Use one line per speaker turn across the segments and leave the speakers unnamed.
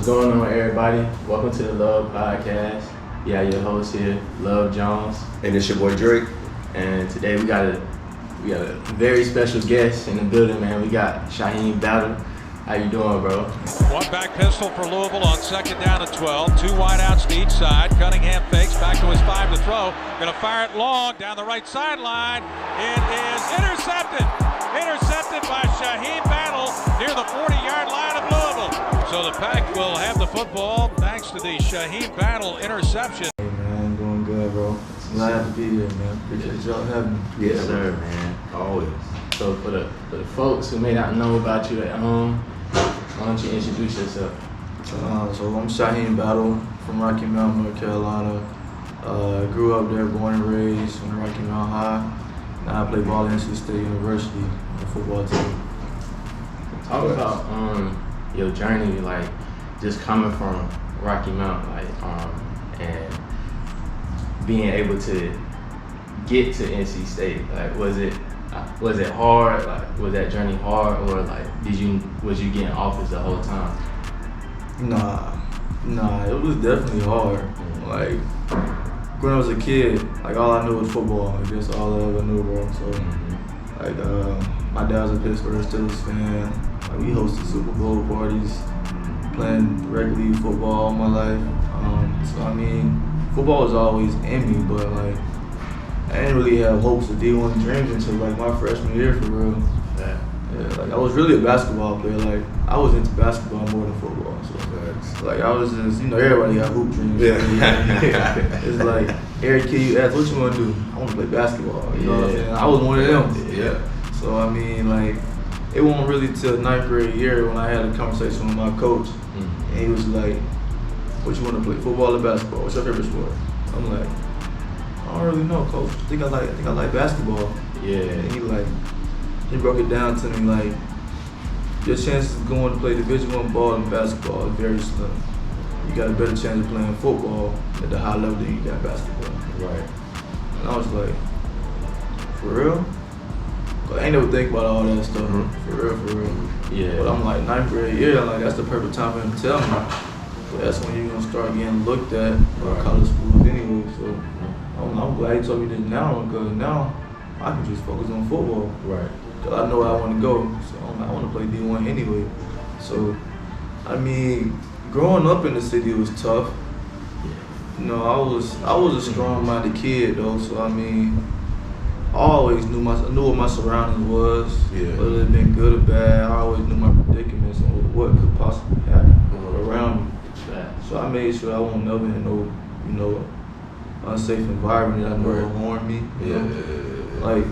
What's going on, everybody? Welcome to the Love Podcast. Yeah, your host here, Love Jones.
And it's your boy Drake.
And today we got a very special guest in the building, man. We got Shyheim Battle. How you doing, bro?
One back pistol for Louisville on second down and 12. Two wideouts to each side. Cunningham fakes back to his 5 to throw. Gonna fire it long down the right sideline. It is intercepted. Intercepted by Shyheim Battle near the 40-yard line of Louisville. So the Pack will have the football thanks to the Shyheim Battle interception.
Hey man, I'm doing good, bro. Glad to be here, man. Appreciate y'all having me.
Yes, sir, man. Always. So for the folks who may not know about you at home, why don't you introduce yourself?
So I'm Shyheim Battle from Rocky Mount, North Carolina. Grew up there, born and raised in Rocky Mount High. Now I play ball at NC State University on the football team.
Talk about your journey, like just coming from Rocky Mount, and being able to get to NC State. Like, was it hard? Like, was that journey hard, or like was you getting offers the whole time?
Nah, it was definitely hard. Like, when I was a kid, like all I knew was football. Like, that's all I ever knew, bro. So, like, my dad was a Pittsburgh Steelers fan. Like, we hosted Super Bowl parties, playing rec league football all my life. So I mean, football was always in me, but like, I didn't really have hopes of D1 dreams until like my freshman year, for real. Yeah, like I was really a basketball player. Like, I was into basketball more than football. So like, I was just, everybody got hoop dreams. Yeah. It's like, every kid you ask, what you want to do? I want to play basketball. You know what I'm saying? I was one of them.
Yeah.
So I mean, like, it wasn't really till 9th grade year when I had a conversation with my coach, and he was like, what you want to play, football or basketball? What's your favorite sport? I'm like, I don't really know, coach. I think I like basketball.
Yeah.
And he broke it down to me like, your chances of going to play Division I ball and basketball is very slim. You got a better chance of playing football at the high level than you got basketball.
Right.
And I was like, for real? I ain't never think about all that stuff. For real.
Yeah.
But I'm like, 9th grade year, I'm like, that's the perfect time for him to tell me. But that's when you're gonna start getting looked at by college schools anyway. So I'm glad he told me this now, because now I can just focus on football.
Right.
Cause I know where I want to go. So I want to play D1 anyway. So, I mean, growing up in the city was tough. I was a strong-minded kid though. So I mean, I always knew what my surroundings was. Yeah. Whether it been good or bad, I always knew my predicaments and what could possibly happen around me. So I made sure I won't never in no unsafe environment that I know will harm me. Like,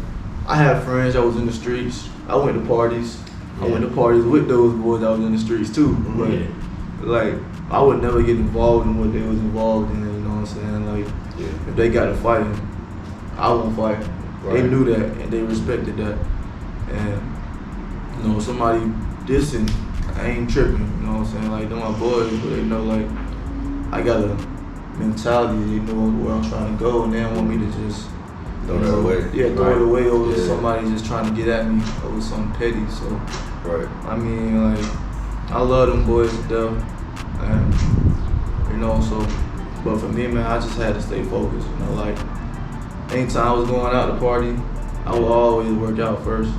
I had friends that was in the streets. I went to parties. I went to parties with those boys that was in the streets too. But like, I would never get involved in what they was involved in. You know what I'm saying? Like, if they got to fighting, I won't fight. Right. They knew that and they respected that. And somebody dissing, I ain't tripping. You know what I'm saying? Like, they're my boys, but they know like I got a mentality. They know where I'm trying to go, and they don't want me to just
throw it away.
Yeah, throw it away over somebody just trying to get at me over something petty. So, I mean, like, I love them boys to death, and but for me, man, I just had to stay focused. Like, anytime I was going out to party, I would always work out first.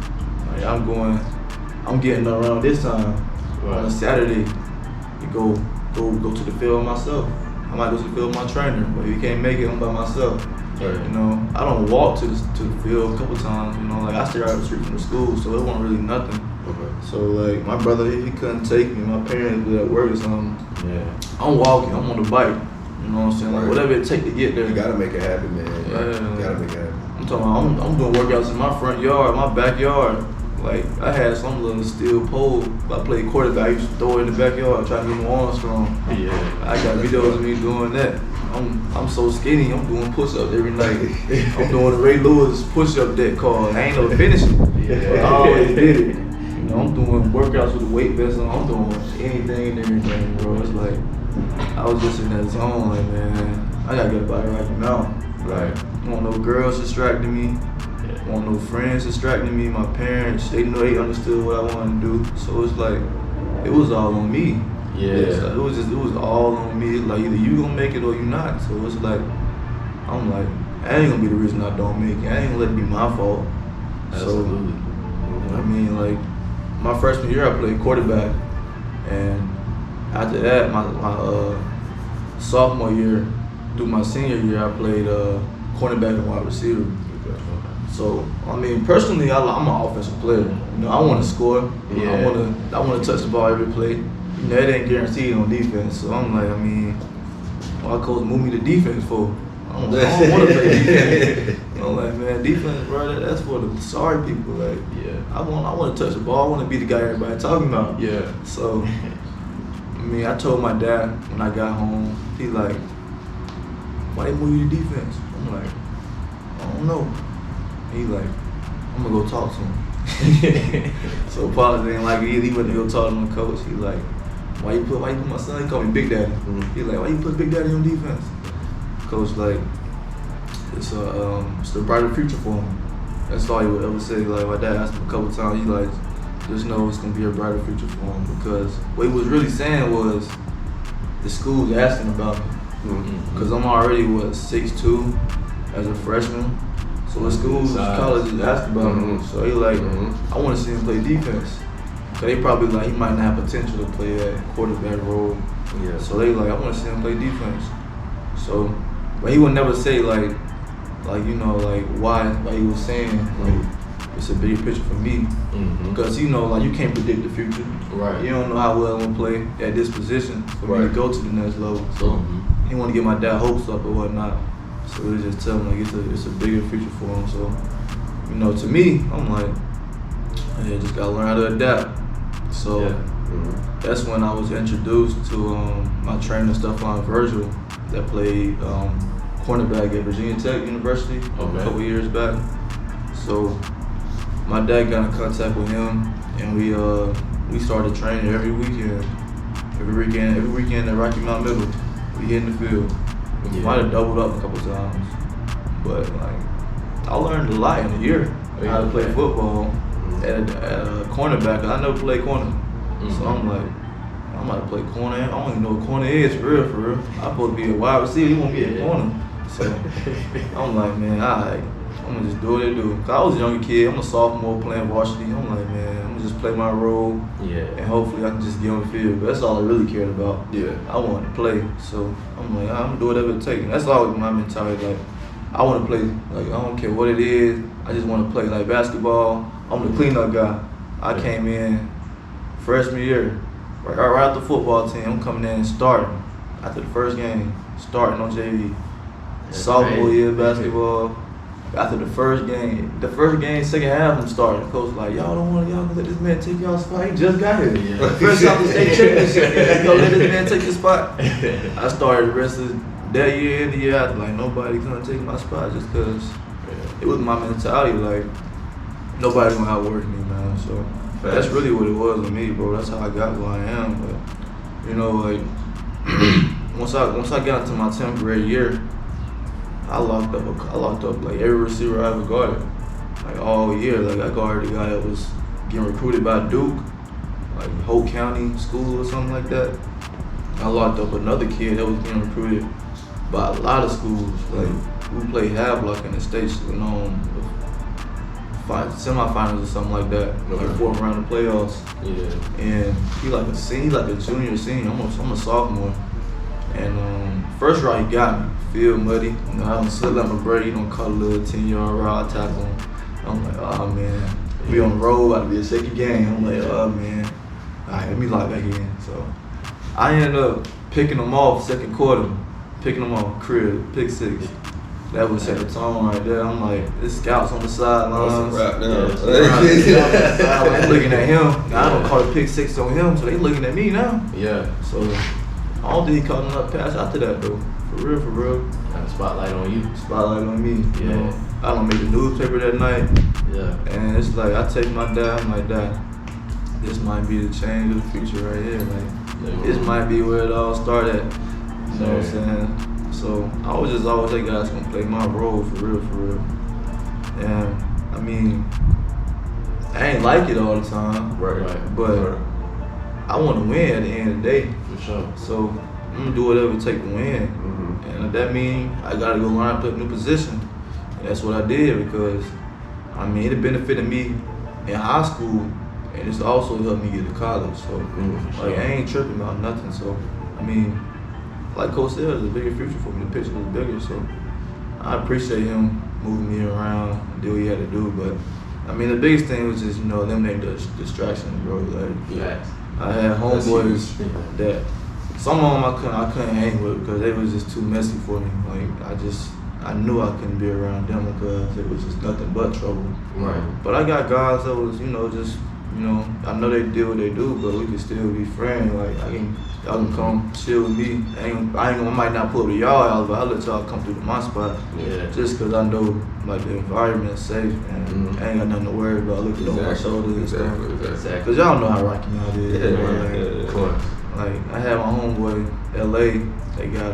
Like, I'm getting around this time on a Saturday to go to the field myself. I might go to the field with my trainer, but if you can't make it, I'm by myself. Right. I don't walk to the field a couple times. Like, I stay right up the street from the school, so it wasn't really nothing. Okay. So like, my brother, he couldn't take me. My parents were at work or something. Yeah. I'm walking. I'm on the bike. You know what I'm saying? Like, whatever it take to get there.
You gotta make it happen, man.
Yeah.
You gotta make it happen.
I'm talking about, I'm doing workouts in my front yard, my backyard. Like, I had some little steel pole. I played quarterback. I used to throw it in the backyard, trying to get my arms strong. Yeah. I got videos of me doing that. I'm so skinny. I'm doing push-ups every night. I'm doing the Ray Lewis push-up deck call. I ain't never finished it, but I always did it. I'm doing workouts with a weight vest on. I'm doing anything and everything, bro. It's like, I was just in that zone, like, man, I gotta get about it right now. Like, I want no girls distracting me. I want no friends distracting me. My parents, they know they understood what I wanted to do. So it's like, it was all on me.
Yeah.
So it was all on me. Like either you gonna make it or you not. So it's like I'm like, I ain't gonna be the reason I don't make it. I ain't gonna let it be my fault.
Absolutely.
So I mean, like my freshman year I played quarterback, and after that my sophomore year through my senior year I played cornerback and wide receiver. So I mean, personally, I'm an offensive player. You know, I want to score. You know, I want to touch the ball every play. You know, it ain't guaranteed on defense. So I'm like, I mean, why coach move me to defense for? I don't want to play defense. You know, like man, defense, bro, that's for the sorry people. Like, I want to touch the ball. I want to be the guy everybody talking about.
Yeah.
So, I mean, I told my dad when I got home. He like, why they move you to defense? I'm like, I don't know. He like, I'm gonna go talk to him. So Paul didn't like it either. He went to go talk to my coach. He like, why you put my son? He called me Big Daddy. He like, why you put Big Daddy on defense? Coach like, it's a brighter future for him. That's all he would ever say. Like my dad asked him a couple times. He like, just know it's gonna be a brighter future for him because what he was really saying was the school's asking about me because I'm already 6'2" as a freshman. So the schools, colleges asked about him. So he like, I want to see him play defense. So they probably like, he might not have potential to play that quarterback role.
Yeah.
So they like, I want to see him play defense. So, but he would never say like you know, like why he was saying like it's a bigger picture for me. Because you know, like you can't predict the future.
Right.
You don't know how well I'm gonna play at this position for me to go to the next level. So he didn't want to get my dad hopes up or whatnot. So we just tell him like it's a bigger future for him. So, you know, to me, I'm like, yeah, just gotta learn how to adapt. So that's when I was introduced to my trainer Stephon Virgil that played cornerback at Virginia Tech University a couple years back. So my dad got in contact with him, and we started training every weekend. Every weekend at Rocky Mount Middle, we hit in the field. Might have doubled up a couple times, but like I learned a lot in a year how to play football at a cornerback. I never played corner, so I'm like, I'm about to play corner. I don't even know what corner is for real. I'm supposed to be a wide receiver. You want to be a corner, so I'm like, man, alright, I'm gonna just do what they do. Cause I was a younger kid. I'm a sophomore playing varsity. I'm like, man, I'm gonna just play my role, and hopefully I can just get on the field. But that's all I really cared about. I wanted to play, so I'm like, I'm gonna do whatever it takes. That's always my mentality. Like, I want to play. Like, I don't care what it is. I just want to play. Like basketball, I'm the cleanup guy. I came in freshman year, right after the football team. I'm coming in and starting after the first game, starting on JV. Sophomore year basketball. After the first game, second half, I'm starting. Coach like, y'all gonna let this man take y'all spot? He just got here. First off the state championship, gonna let this man take his spot. I started the rest of that year and the year after, like nobody's gonna take my spot just because it was my mentality. Like nobody's gonna outwork me, man. So that's really what it was with me, bro. That's how I got where I am. But you know, like once I got into my 10th grade year, I locked up like every receiver I ever guarded, like all year. Like I guarded a guy that was getting recruited by Duke, like Hope County School or something like that. I locked up another kid that was getting recruited by a lot of schools. Like we played half block in the states, semifinals or something like that, like fourth round of playoffs. And he like a junior, senior. I'm a sophomore. And first round he got me. Field muddy. You know, I don't slip like my brother. You don't call a little 10-yard rod tackle him. I'm like, oh man, we on the road, about to be a shaky game. I'm like, oh man, all right, let me lock back in. So I ended up picking them off second quarter, crib, pick 6. That would set the tone right there. I'm like, this scouts on the sidelines. I'm looking at him. Now, I don't call it pick 6 on him, so they looking at me now. So I don't think he caught enough pass after that though. For real.
Got a spotlight on you.
Spotlight on me. You know, I don't make the newspaper that night. And it's like I take my dad. I'm like, Dad, this might be the change of the future right here. Like this might be where it all started. You know what I'm saying? So I was just always that guy that's gonna play my role for real. And I mean, I ain't like it all the time.
Right.
But I want to win at the end of the day.
For sure.
So I'm gonna do whatever it takes to win. And if that means I gotta go line up a new position, and that's what I did because I mean it benefited me in high school, and it's also helped me get to college. So like I ain't tripping about nothing. So I mean, like Coach said, there's a bigger future for me. The picture was bigger. So I appreciate him moving me around and do what he had to do. But I mean the biggest thing was just eliminating the distractions, bro. Like I had homeboys that. Some of them I couldn't hang with because they was just too messy for me. Like I knew I couldn't be around them because it was just nothing but trouble.
Right.
But I got guys that was just I know they do what they do, but we can still be friends. Like y'all can come chill with me. I might not pull up to y'all house, but I'll let y'all come through to my spot.
Yeah.
Just because I know like the environment's safe and I ain't got nothing to worry about looking over my shoulders and stuff.
Exactly.
Cause y'all know how Rocky Mount is.
Yeah, of course.
Like I had my homeboy L.A. They got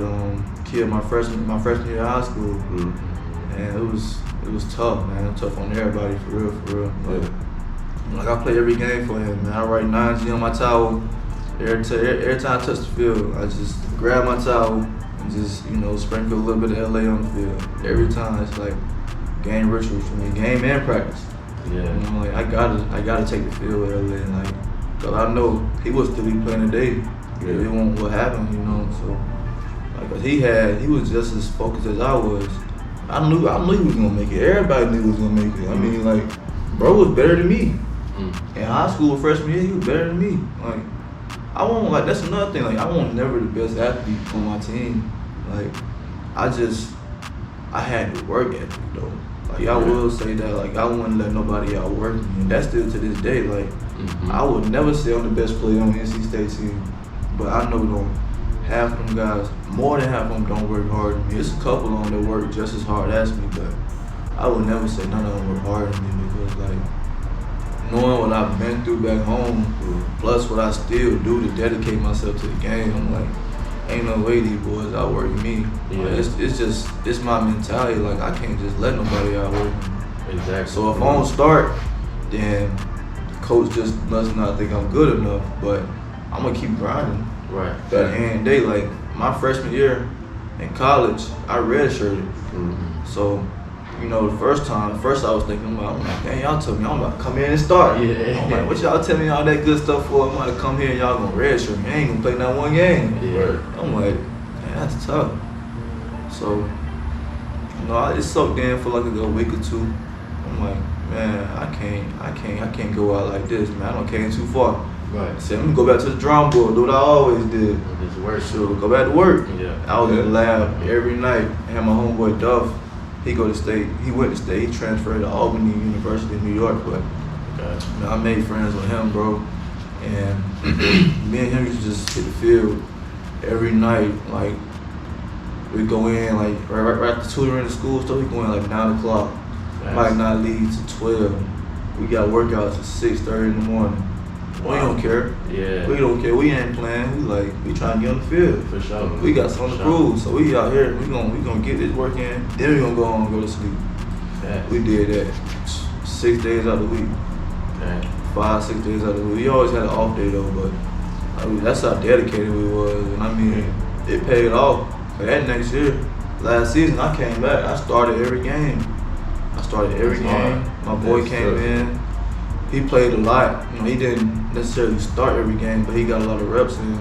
killed my freshman year of high school, and it was tough, man. Tough on everybody for real. Like I play every game for him, man. I write 9G on my towel. Every time I touch the field, I just grab my towel and just sprinkle a little bit of LA on the field. Every time it's like game rituals for me, game and practice.
Yeah.
Like I gotta take the field with LA, like. Cause I know he would still be playing today. Yeah. It won't what happened, So like, cause he was just as focused as I was. I knew he was gonna make it. Everybody knew he was gonna make it. I mean, like, bro was better than me. In high school, freshman year, he was better than me. Like, that's another thing. Like, I want never the best athlete on my team. Like, I had to work ethic though. Like, I will say that. Like, I wouldn't let nobody outwork me, and that's still to this day. Like. I would never say I'm the best player on the NC State team, but I know half of them guys, more than half of them don't work hard than me. There's a couple of them that work just as hard as me, but I would never say none of them work harder than me because like knowing what I've been through back home, plus what I still do to dedicate myself to the game, I'm like, ain't no way these boys outwork me. Yeah. Like, it's my mentality. Like I can't just let nobody outwork me.
Exactly.
So if I don't start, then coach just must not think I'm good enough, but I'm gonna keep grinding.
Right.
At the end of the day, like my freshman year in college, I redshirted. So, the first I was thinking about, I'm like, dang, y'all told me I'm about to come in and start.
Yeah.
I'm like, what y'all tell me all that good stuff for? I'm about to come here and y'all gonna redshirt me. I ain't gonna play not one game.
Yeah.
I'm like, man, that's tough. So, it soaked in for like a week or two. I'm like, man, I can't go out like this, man. I done came too far.
Right.
I said, I'm gonna go back to the drawing board, do what I always did.
Just work.
So go back to work.
Yeah.
I was in the lab every night. I had my homeboy Duff. He went to state. He transferred to Albany University in New York, but I made friends with him, bro. And me and him used to just hit the field every night. Like we go in like right after tutoring in the school, so we go in like 9 o'clock. Might not leave to 12. We got workouts at 6:30 in the morning. Wow. We don't care.
Yeah.
We don't care. We ain't playing. We trying to get on the field.
For sure.
We got something to prove. So we out here. We gonna get this work in. Then we gonna go home and go to sleep.
Yeah.
We did that 6 days out of the week.
Okay.
5-6 days out of the week. We always had an off day though, but that's how dedicated we was. And I mean, it paid off. That next year, last season, I came back. I started every game. My boy came in. He played a lot. He didn't necessarily start every game, but he got a lot of reps in,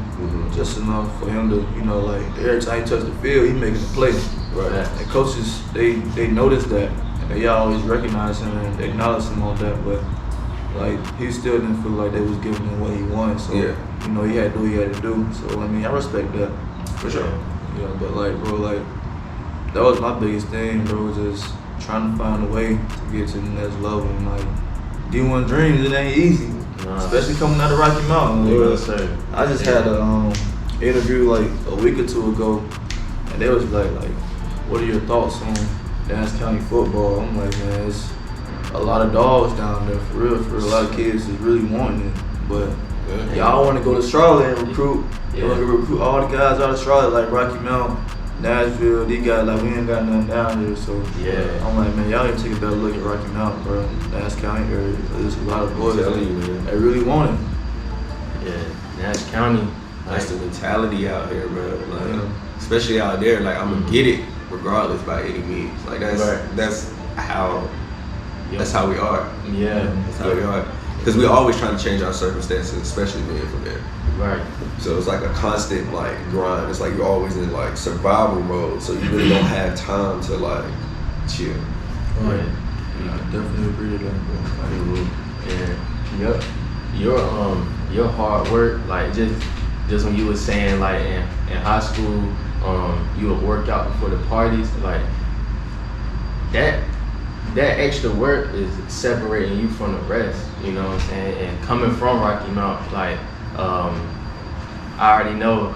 just enough for him to, like every time he touched the field, he making a play.
Right.
And coaches, they noticed that, and they always recognize him and acknowledge him on that. But like he still didn't feel like they was giving him what he wanted. So he had to do what he had to do. So I mean, I respect that for sure. But like, bro, like that was my biggest thing, bro. Just trying to find a way to get to the next level. And like D1 dreams, it ain't easy, especially coming out of Rocky Mountain. I just had a interview like a week or two ago, and they was like, what are your thoughts on Dance County football? I'm like, man, it's a lot of dogs down there, for real. A lot of kids is really wanting it, but y'all want to go to Charlotte and recruit. They want to recruit all the guys out of Charlotte, like Rocky Mount, Nashville. These guys, like, we ain't got nothing down here. So I'm like, man, y'all need to take a better look at Rocky Mount, bro. Dance County area. There's a lot of boys that really want it.
Yeah. Nash County.
That's the mentality out here, bro. Like,
Yeah.
especially out there, like I'm gonna get it regardless by any means. Like that's how we are.
Yeah.
That's how we are. Because we're always trying to change our circumstances, especially being from there.
Right.
So it's like a constant like grind. It's like you're always in like survival mode. So you really don't have time to like chill.
Right. Yeah, I definitely agree to that, bro.
And your hard work, like just when you were saying like in high school, you would work out before the parties, like that extra work is separating you from the rest, you know what I'm saying? And coming from Rocky Mount, like I already know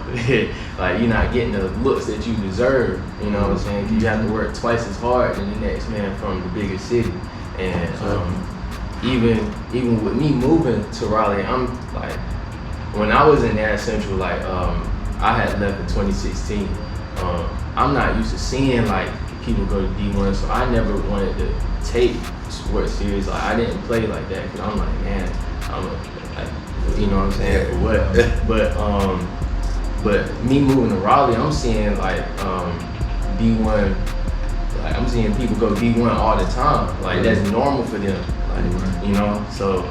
like you're not getting the looks that you deserve, you know what I'm saying? 'Cause you have to work twice as hard than the next man from the biggest city. And even with me moving to Raleigh, I'm like, when I was in Nash Central, like I had left in 2016. I'm not used to seeing like people go to D1, so I never wanted to take sports serious. Like I didn't play like that because I'm like, man, you know what I'm saying? For what? But me moving to Raleigh, I'm seeing like D1. Like I'm seeing people go D1 all the time. Like that's normal for them. Like you know. So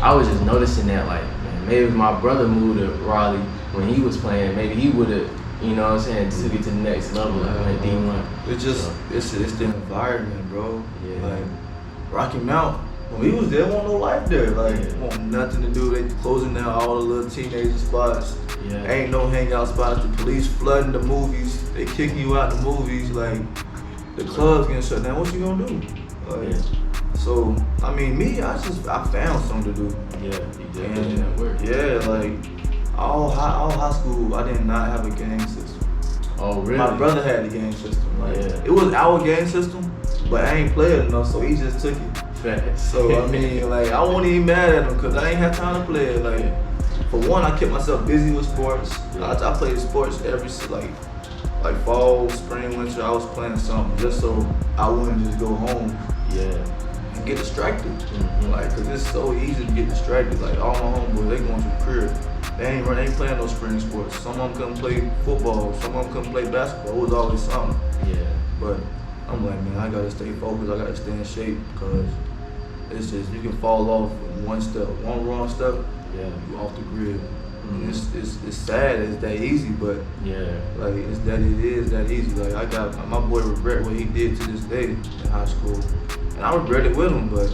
I was just noticing that like, man, maybe if my brother moved to Raleigh when he was playing, maybe he would have, you know what I'm saying, took it to the next level, like went D1.
It's just it's the environment, bro.
Yeah.
Like Rocky Mount, when we was there, there wasn't no life there. Like want nothing to do. They closing down all the little teenager spots.
Yeah.
Ain't no hangout spots. The police flooding the movies. They kicking you out the movies. Like the clubs getting shut down. What you gonna do? Like, so I mean, I found something to do.
Yeah, you did that work.
Yeah, like all high school, I did not have a gang system.
Oh really?
My brother had the gang system. Like
Yeah.
it was our gang system, but I ain't played enough, so he just took it.
Facts.
So I mean, like I wasn't even mad at him because I ain't have time to play it. Like for one, I kept myself busy with sports.
Yeah.
I played sports every like fall, spring, winter. I was playing something just so I wouldn't just go home.
Yeah.
And get distracted.
Mm-hmm.
Like, cause it's so easy to get distracted. Like all my homeboys, they going to the crib. They ain't playing no spring sports. Some of them couldn't play football. Some of them couldn't play basketball. It was always something.
Yeah.
But I'm like, man, I gotta stay focused. I gotta stay in shape because it's just you can fall off one wrong step,
Yeah.
you off the grid.
Mm-hmm.
It's sad. It's that easy, but
Yeah.
like it is that easy. Like I got my boy regret what he did to this day in high school, and I regret it with him. But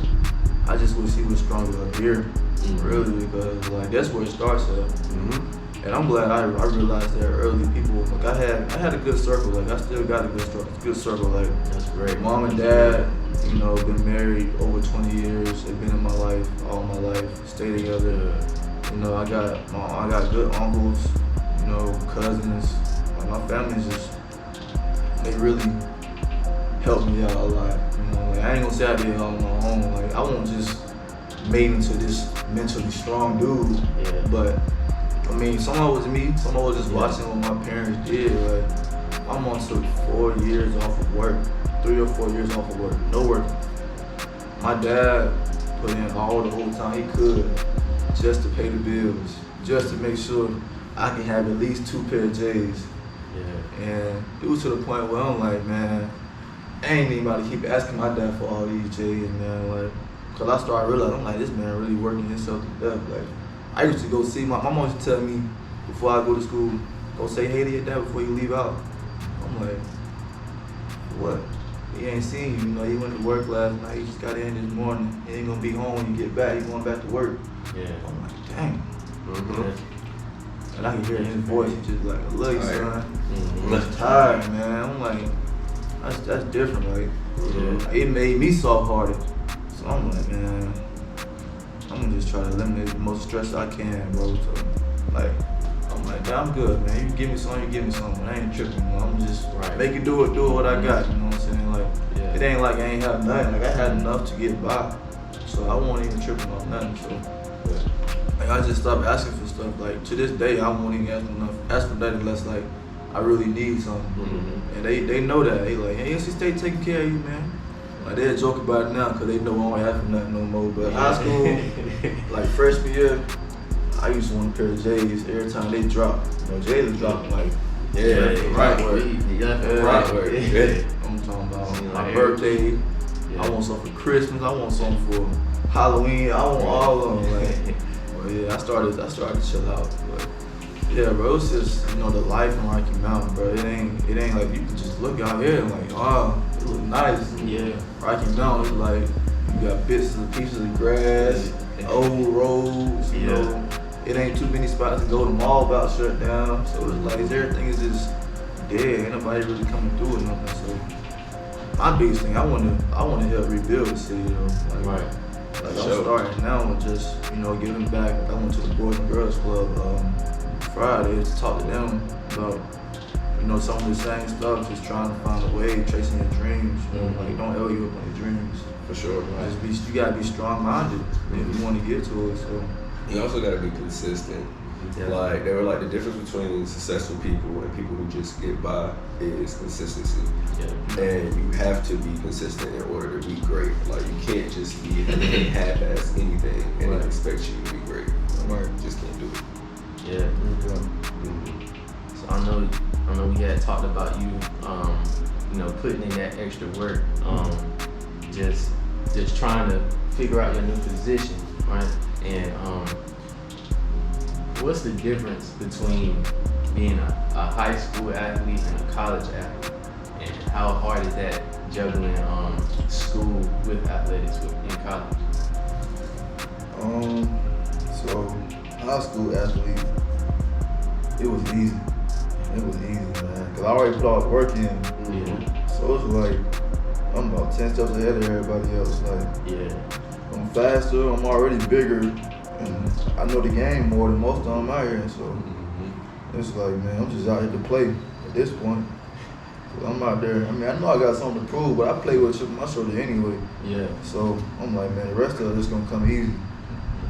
I just wish he was stronger up here, really, because like that's where it starts at.
Mm-hmm.
And I'm glad I realized that early. People like I had a good circle. Like I still got a good circle. Like
That's great.
mom and dad, you know, been married over 20 years. They've been in my life all my life. Stay together. You know, I got good uncles. You know, cousins. Like my family's they really helped me out a lot. You know, like I ain't gonna say I did it on my own. Like I won't just made into this mentally strong dude.
Yeah.
But I mean, some of it was me. Some of it was just watching what my parents did. Like I'm on took 4 years off of work, 3 or 4 years off of work, no work. My dad put in all the overtime he could just to pay the bills, just to make sure I can have at least 2 pair of J's.
Yeah.
And it was to the point where I'm like, man, I ain't even about to keep asking my dad for all these J's, man. Like, cause I started realizing, I'm like, this man really working himself to death. Like, I used to go see my mom used to tell me before I go to school, go say hey to your dad before you leave out. I'm like, what? He ain't seen you, you know, he went to work last night, he just got in this morning. He ain't gonna be home when you get back, he going back to work.
Yeah.
I'm like, dang.
Mm-hmm.
And I can hear in his voice, he's just like, I love you, son.
Mm-hmm.
I'm tired, man. I'm like, that's different, like.
Yeah.
It made me soft-hearted. So I'm like, man, I'm gonna just try to eliminate the most stress I can, bro. So, like, I'm like, man, I'm good, man. You give me something, you give me something. I ain't tripping, man. I'm just make it do it what I got, you know what I'm saying? Like, it ain't like I ain't have nothing. Like, I had enough to get by. So I wasn't even tripping on nothing, so. Like, I just stopped asking for stuff. Like, to this day, I won't even ask for that unless, like, I really need something.
Mm-hmm.
And they know that. They like, hey, NC State taking care of you, man. Like, they'll joke about it now because they know I don't have nothing no more. But high school, like freshman year, I used to want a pair of J's every time they drop. You know, J's are dropping like
right word.
Right word.
Yeah.
I'm talking about my
Like
birthday.
Yeah.
I want some for Christmas. I want some for Halloween. I want all of them. Like, well, yeah, I started to chill out. But yeah, bro, it's just the life in Rocky Mountain, bro. It ain't like you can just look out here and like, wow, it look nice.
Yeah.
Rocky Mountain is like you got bits and pieces of grass, old roads. You know, it ain't too many spots to go. The mall about shut down, so it's like everything is just dead. Ain't nobody really coming through or nothing. So my biggest thing, I want to help rebuild the city, though. Like,
Right.
Like I'm starting now with just giving back. I went to the Boys and Girls Club Friday to talk to them about some of the same stuff. Just trying to find a way, chasing your dreams. Like don't L you up on your dreams.
For sure.
Just you gotta be strong-minded if you want to get to it. So
you also gotta be consistent.
Yeah.
Like they were like the difference between successful people and people who just get by is consistency.
Yeah.
And you have to be consistent in order to be great. Like you can't just be half-ass anything and then expect you to be great. Like, you just can't do it.
Yeah. So I know we had talked about you, putting in that extra work, just trying to figure out your new position, right? And what's the difference between being a high school athlete and a college athlete? And how hard is that juggling school with athletics in college?
So high school athlete, it was easy. It was easy, man. Cause I already put all the work in.
Yeah.
So it's like I'm about 10 steps ahead of everybody else. Like I'm faster. I'm already bigger, and I know the game more than most of them out here. So it's like, man, I'm just out here to play at this point. I'm out there. I mean, I know I got something to prove, but I play with a chip on my shoulder anyway.
Yeah.
So I'm like, man, the rest of it is gonna come easy.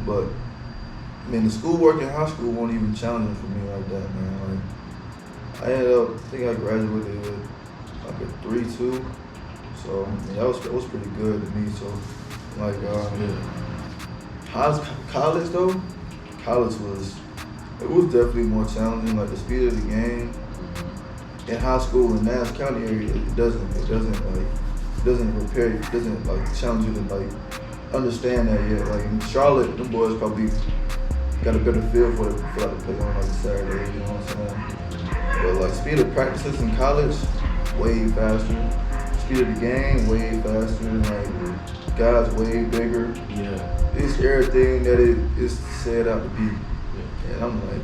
But I mean, the schoolwork in high school wasn't even challenging for me like that, man. Like, I ended up, I think I graduated with like a 3.2. So I mean, that was pretty good to me. So like, college though, college was definitely more challenging. Like the speed of the game. In high school in Nass County area, it doesn't challenge you to like understand that yet. Like in Charlotte, them boys probably got a better feel for it before I play on like Saturday, you know what I'm saying? But like speed of practices in college, way faster. Speed of the game, way faster. Like guys way bigger.
Yeah.
It's everything that it is set out to be. Yeah. And I'm like,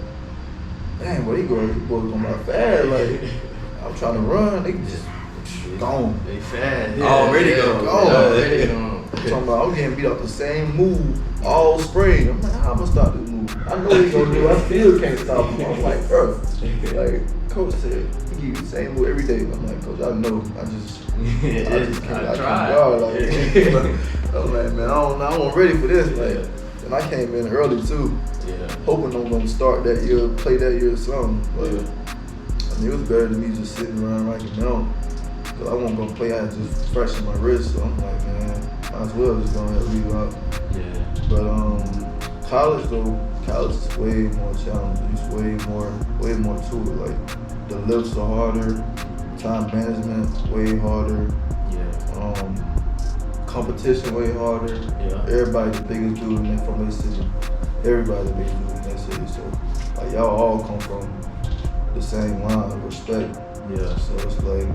dang, boy, these boys going by fast. Like, I'm trying to run, they just gone.
They fast.
Yeah. Already gone.
Already gone.
I'm talking about, I'm getting beat off the same move all spring. I'm like, how am I gonna stop this move? I know what he's gonna do. I still can't stop him. I'm like, bro. Like, coach said, he give you the same move every day. I'm like, coach, I know. I just can't guard. Like, I'm like, man, I wasn't ready for this. Like, and I came in early too.
Yeah.
Hoping I'm gonna start that year, play that year or something. But I mean, it was better than me just sitting around Rocky Mountain. Cause I wasn't gonna play, I had just freshen my wrist. So I'm like, man, might as well just go ahead and leave it out.
Yeah.
But college though, college is way more challenging. It's way more to it. Like the lifts are harder, time management way harder.
Yeah.
Competition way harder.
Yeah.
Everybody the biggest dude from their city. Everybody the biggest dude in that city. So like y'all all come from the same line of respect.
Yeah.
So it's like,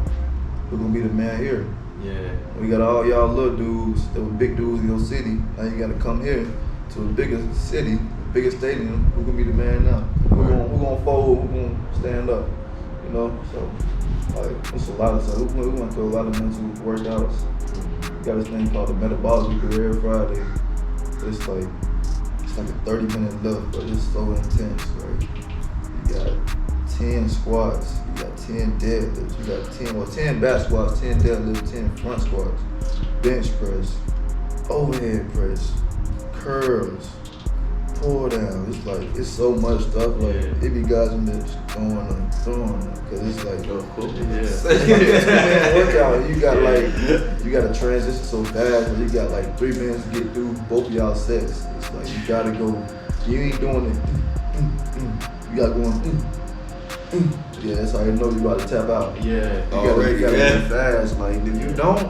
who gonna be the man here?
Yeah.
We got all y'all little dudes that were big dudes in your city. Now you gotta come here to a bigger city, bigger stadium. Who gonna be the man now? Who gonna fold? Who gonna stand up? You know. So like, it's a lot of stuff. We went through a lot of mental workouts. We got this thing called the metabolic every Friday. It's like a 30-minute lift, but it's so intense. Like you got 10 squats, you got 10 deadlifts, you got 10 back squats, 10 deadlifts, 10 front squats, bench press, overhead press, curls, pull down. It's like, it's so much stuff. Like, it be guys in there just throwing them, cause it's like, two-man workout. You got like, you got to transition so fast, and you got like 3 minutes to get through both of y'all sets. It's like, you gotta go You ain't doing it. You got going. Yeah, that's how you know you about to tap out.
Yeah.
You gotta be fast. Like if you don't,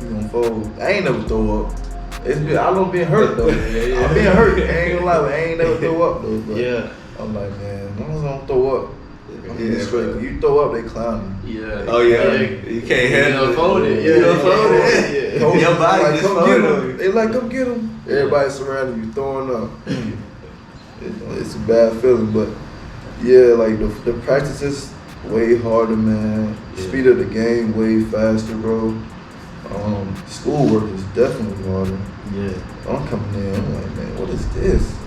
you gonna fold. I ain't never throw up. I don't been hurt though.
Yeah.
I've been hurt. I ain't gonna lie, but I ain't never throw up though. But
Yeah.
I'm like, man, as long as I don't throw up, I'm
Yeah,
straight.
bro.
If you throw up, they clown
Yeah.
Oh yeah, you can't handle it.
Fold it.
You don't fold it.
you.
Your body
like,
just
come
folded
get
on
him.
you.
They like, come get him. Everybody surrounding you, throwing up. It's a bad feeling, but yeah, like the practice is way harder, man.
Yeah.
Speed of the game way faster, bro. Schoolwork is definitely harder.
Yeah.
I'm coming in, I'm like, man, what is this?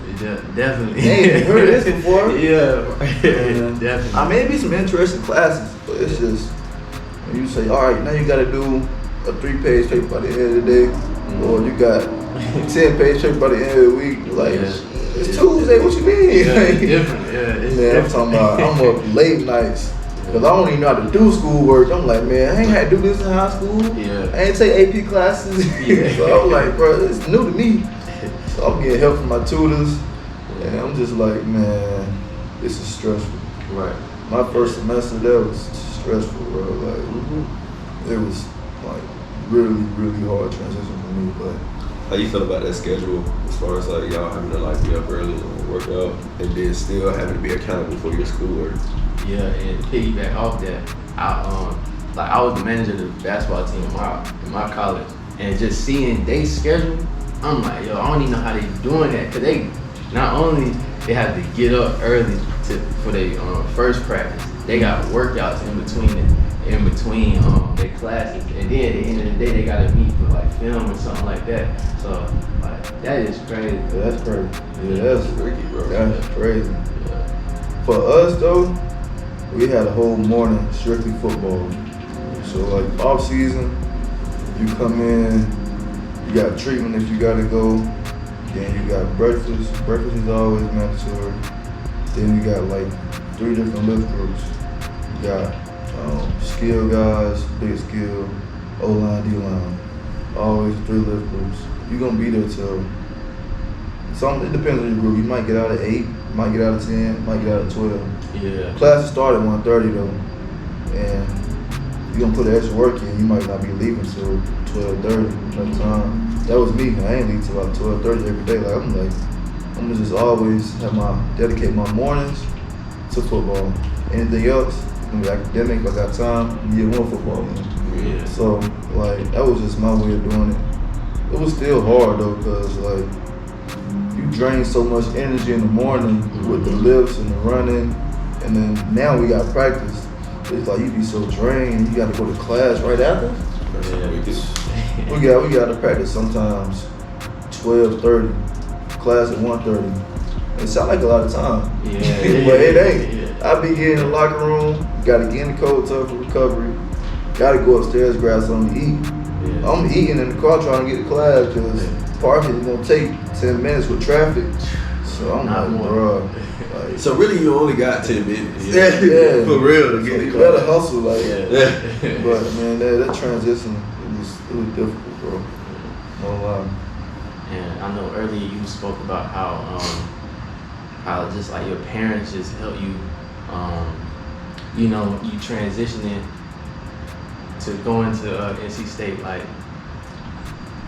Definitely.
I ain't even heard of this before.
Yeah. Definitely.
I mean, maybe some interesting classes, but it's just when you say, all right, now you got to do a 3-page paper by the end of the day, or you got 10-page paper by the end of the week. Like, it's Tuesday. What you mean?
Yeah, it's different. Yeah, it's
Man, I'm
different.
talking about I'm up late nights because I don't even know how to do schoolwork. I'm like, man, I ain't had to do this in high school.
Yeah.
I ain't take AP classes.
Yeah.
So I'm like, bro, it's new to me. So I'm getting help from my tutors, and I'm just like, man, this is stressful.
Right.
My first semester, that was stressful, bro. Like, it was like really, really hard transition for me. But
How you feel about that schedule as far as like y'all having to like be up early and work out and then still having to be accountable for your schoolwork?
Yeah, and to piggyback off that, I was the manager of the basketball team in my college, and just seeing they schedule, I'm like, yo, I don't even know how they doing that, cause they not only they have to get up early for their first practice, they got workouts in between their classes, and then at the end of the day they gotta meet for like film or something like that. So like that is crazy.
yeah, that's crazy. Yeah, that's
Ricky, bro.
That's crazy.
Yeah.
For us though, we had a whole morning strictly football. So like off season, you come in, you got treatment if you gotta go, then you got breakfast. Breakfast is always mandatory. Then you got like 3 different lift groups. You got skill guys, big skill, O-line, D-line. Always 3 lift groups. You're gonna be there till it depends on your group. You might get out at 8, might get out at 10, might get out at 12.
Yeah.
Classes start at 1:30 though, and you're gonna put the extra work in. You might not be leaving till 12:30 another time. That was me. I ain't leave till about 12:30 every day. Like I'm gonna just always dedicate my mornings to football. Anything else, it's gonna be academic. If I got time, year 1 football.
Yeah.
So like that was just my way of doing it. It was still hard though, cause like you drain so much energy in the morning with the lifts and the running, and then now we got practice. It's like you be so drained, you got to go to class right after. We got to practice sometimes 12:30, class at 1:30. It sounds like a lot of time,
Yeah.
but it ain't.
Yeah.
I be getting in the locker room, got to get in the cold tub for recovery, got to go upstairs, grab something to eat.
Yeah.
I'm eating in the car trying to get to class because parking is gonna take 10 minutes with traffic. So I'm
Not
like,
more.
bro. Like,
So really you only got 10 minutes.
Yeah.
yeah.
For real to
So
get
you
it.
better hustle, like.
Yeah.
But man, that transition it was difficult, bro. No lie.
And I know earlier you spoke about how just like your parents just help you, you transitioning to going to NC State. Like,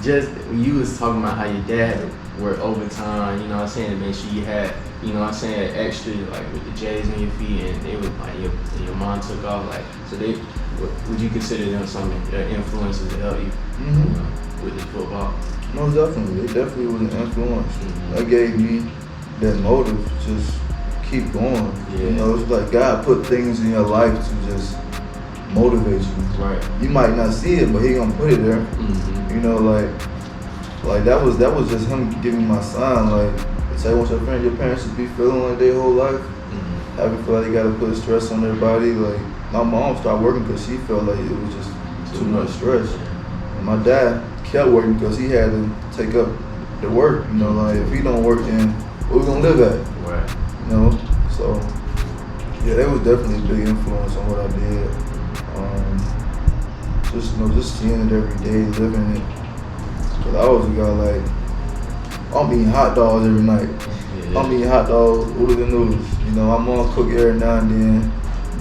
just you was talking about how your dad worked overtime, you know what I'm saying, to make sure you had, you know what I'm saying, extra, like with the J's on your feet, and they was like, your mom took off, like, so would you consider them some influences to help you, with the football?
Most definitely. It definitely was an influence. That gave me that motive to just keep going.
Yeah.
You know, it's like God put things in your life to just motivate you.
Right.
You might not see it, but He gonna put it there. You know, like that was just Him giving me my sign. Like, say, once your parents should be feeling like their whole life, having feel like they gotta put stress on their body. Like, my mom started working because she felt like it was just too much stress. And my dad kept working because he had to take up the work. You know, like if he don't work, then where we gonna live at?
Right.
You know, so yeah, that was definitely a big influence on what I did. Just seeing it every day, living it. Cause I was a guy like, I'm eating hot dogs every night.
Yeah.
I'm eating hot dogs, oodles and noodles. You know, I'm gonna cook every now and then,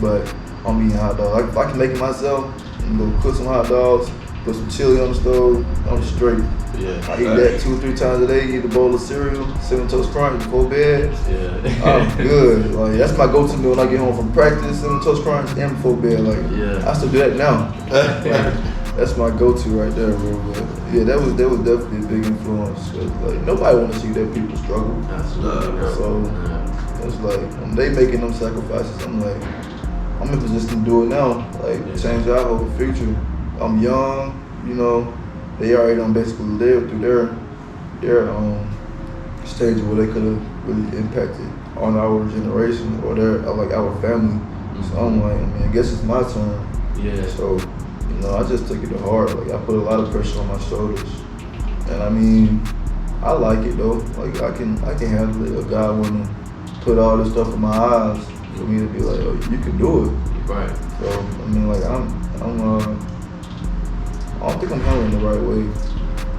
but I'm eating hot dogs. If I can make it myself, I'm gonna go cook some hot dogs, put some chili on the stove, I'm straight.
Yeah.
I eat that 2 or 3 times a day, eat a bowl of cereal, Cinnamon Toast Crunch before bed.
Yeah.
I'm good. Like, that's my go-to meal when I get home from practice, Cinnamon Toast Crunch, and before bed. Like,
Yeah.
I still do that now. That's my go-to right there, bro. But yeah, that was definitely a big influence. 'Cause, like, nobody want to see their people struggle.
Absolutely.
So it's like when they making them sacrifices, I'm like, I'm in position to do it now. Like, change our whole future. I'm young, you know. They already done basically lived through their stage where they could have really impacted on our generation or our family. So I'm like, I mean, I guess it's my turn.
Yeah.
So, you know, I just took it to heart. Like, I put a lot of pressure on my shoulders, and I mean, I like it though. Like, I can handle it. A guy wanna put all this stuff in my eyes for me to be like, oh, you can do it.
Right.
So I mean, like, I don't think I'm handling it the right way.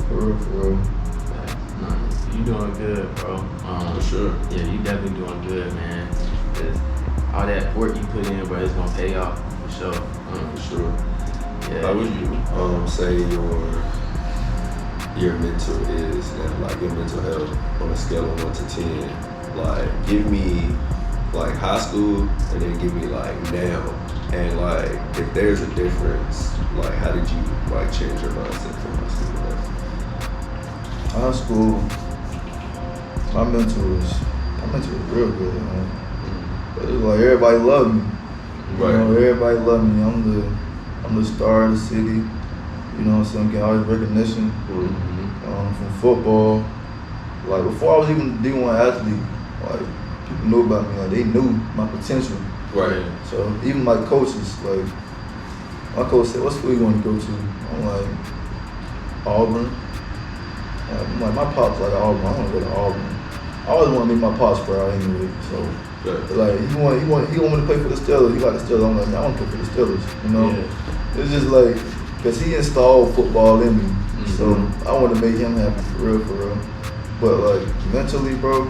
For real.
Nice. You doing good, bro.
For sure.
Yeah, you definitely doing good, man. 'Cause all that work you put in, bro, it's gonna pay off for sure.
For sure.
Yeah.
How would you say your mental is, and like your mental health on a scale of 1 to 10? Like, give me like high school, and then give me like now, and like if there's a difference, like how did you like change your mindset from high school to that?
High school, my mental was real good, man. But it's like everybody loved me.
Right.
You know, everybody loved me. I'm the star of the city. You know what I'm saying? Getting all this recognition from football. Like, before I was even a D1 athlete, like, people knew about me. Like, they knew my potential.
Right.
So even my coaches, like, my coach said, "What school you want to go to?" I'm like, Auburn. I'm like, my pops like Auburn. I want to go to Auburn. I always want to make my pops proud anyway. So, like, he want me to play for the Steelers. He like the Steelers. I'm like, I want to play for the Steelers. You know, it's just like, cause he installed football in me. So I want to make him happy for real. But like mentally, bro,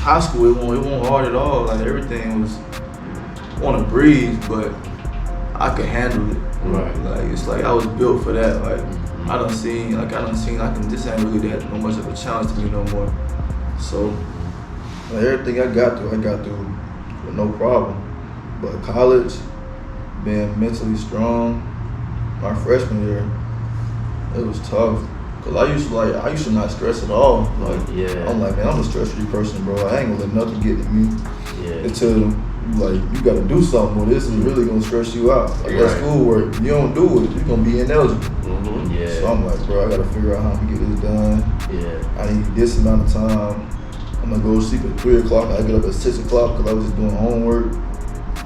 high school it wasn't hard at all. Like, everything was on a breeze, but I could handle it.
Right.
Like, it's like I was built for that. Like, I done seen this ain't really that no much of a challenge to me no more. So like, everything I got through with no problem. But college, being mentally strong, my freshman year, it was tough. Cause I used to not stress at all. Like, I'm like, man, I'm a stress-free person, bro. I ain't gonna let nothing get to me until like you gotta do something, or this is really gonna stress you out. Like that schoolwork, you don't do it, you're gonna be ineligible. So I'm like, bro, I gotta figure out how to get this done. I need this amount of time. I'm gonna go to sleep at 3 o'clock. I get up at 6 o'clock because I was just doing homework.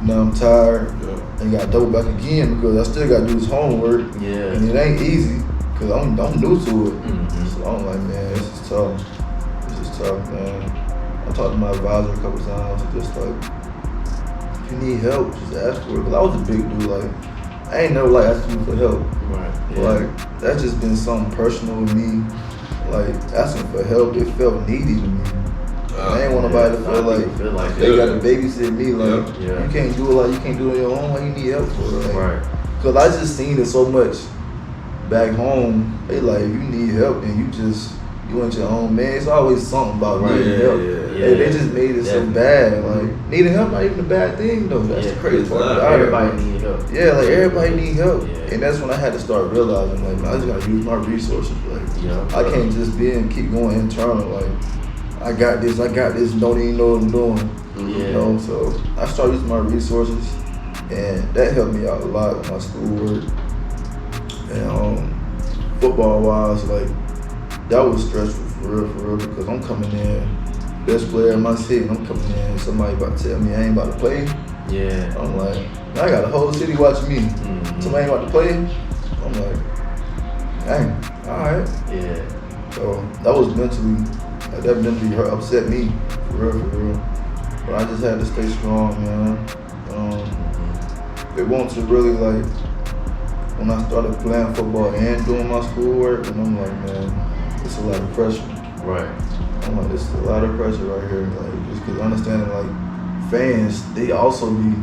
Now I'm tired and got double back again because I still gotta do this homework. And it ain't easy because I'm new to it. So I'm like, man, this is tough, man. I talked to my advisor a couple times, just like, if you need help, just ask for it. Cause I was a big dude, like, I ain't never like asking you for help. Like, that's just been something personal with me. Like, asking for help, it felt needy to me. I ain't want nobody to feel like they got to babysit me. Like, you can't do it like you can't do it on your own. Why you need help for it? Like, cause I just seen it so much back home. They like, if you need help and you ain't your own man. It's always something about needing help. They just made it so bad. Like, needing help not even a bad thing though. That's the crazy part about it.
Everybody need help.
Like, everybody need help. And that's when I had to start realizing, like, man, I just gotta use my resources. Like, I can't just keep going internal. Like, I got this, don't even know what I'm doing. You know, so I started using my resources, and that helped me out a lot with my schoolwork. And football wise, like, that was stressful for real, because I'm coming in, best player in my city, and I'm coming in, somebody about to tell me I ain't about to play. I'm like, man, I got a whole city watching me. Somebody ain't about to play. I'm like, dang, alright. So that was mentally, like, that mentally upset me, for real. But I just had to stay strong, man. It won't to really, like, when I started playing football and doing my schoolwork, and I'm like, man, it's a lot of pressure.
Right.
I'm like, this is a lot of pressure right here. Like, just because understanding, like, fans, they also be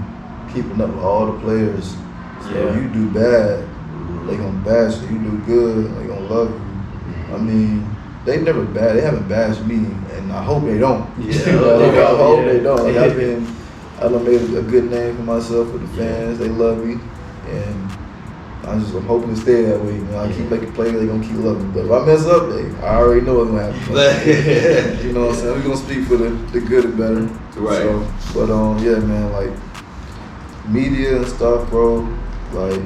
keeping up with all the players. So if you do bad, they gonna bash you. You do good, they gonna love you. I mean, they haven't bashed me, and I hope they don't.
Yeah.
I hope they don't. Like, I done made a good name for myself with the fans. They love me, and I'm hoping to stay that way. You know, I keep making plays, they gonna keep loving me. But if I mess up, I already know what's gonna happen. You know what I'm saying? We're gonna speak for the good and better.
Right.
So, but yeah, man, like media and stuff, bro. Like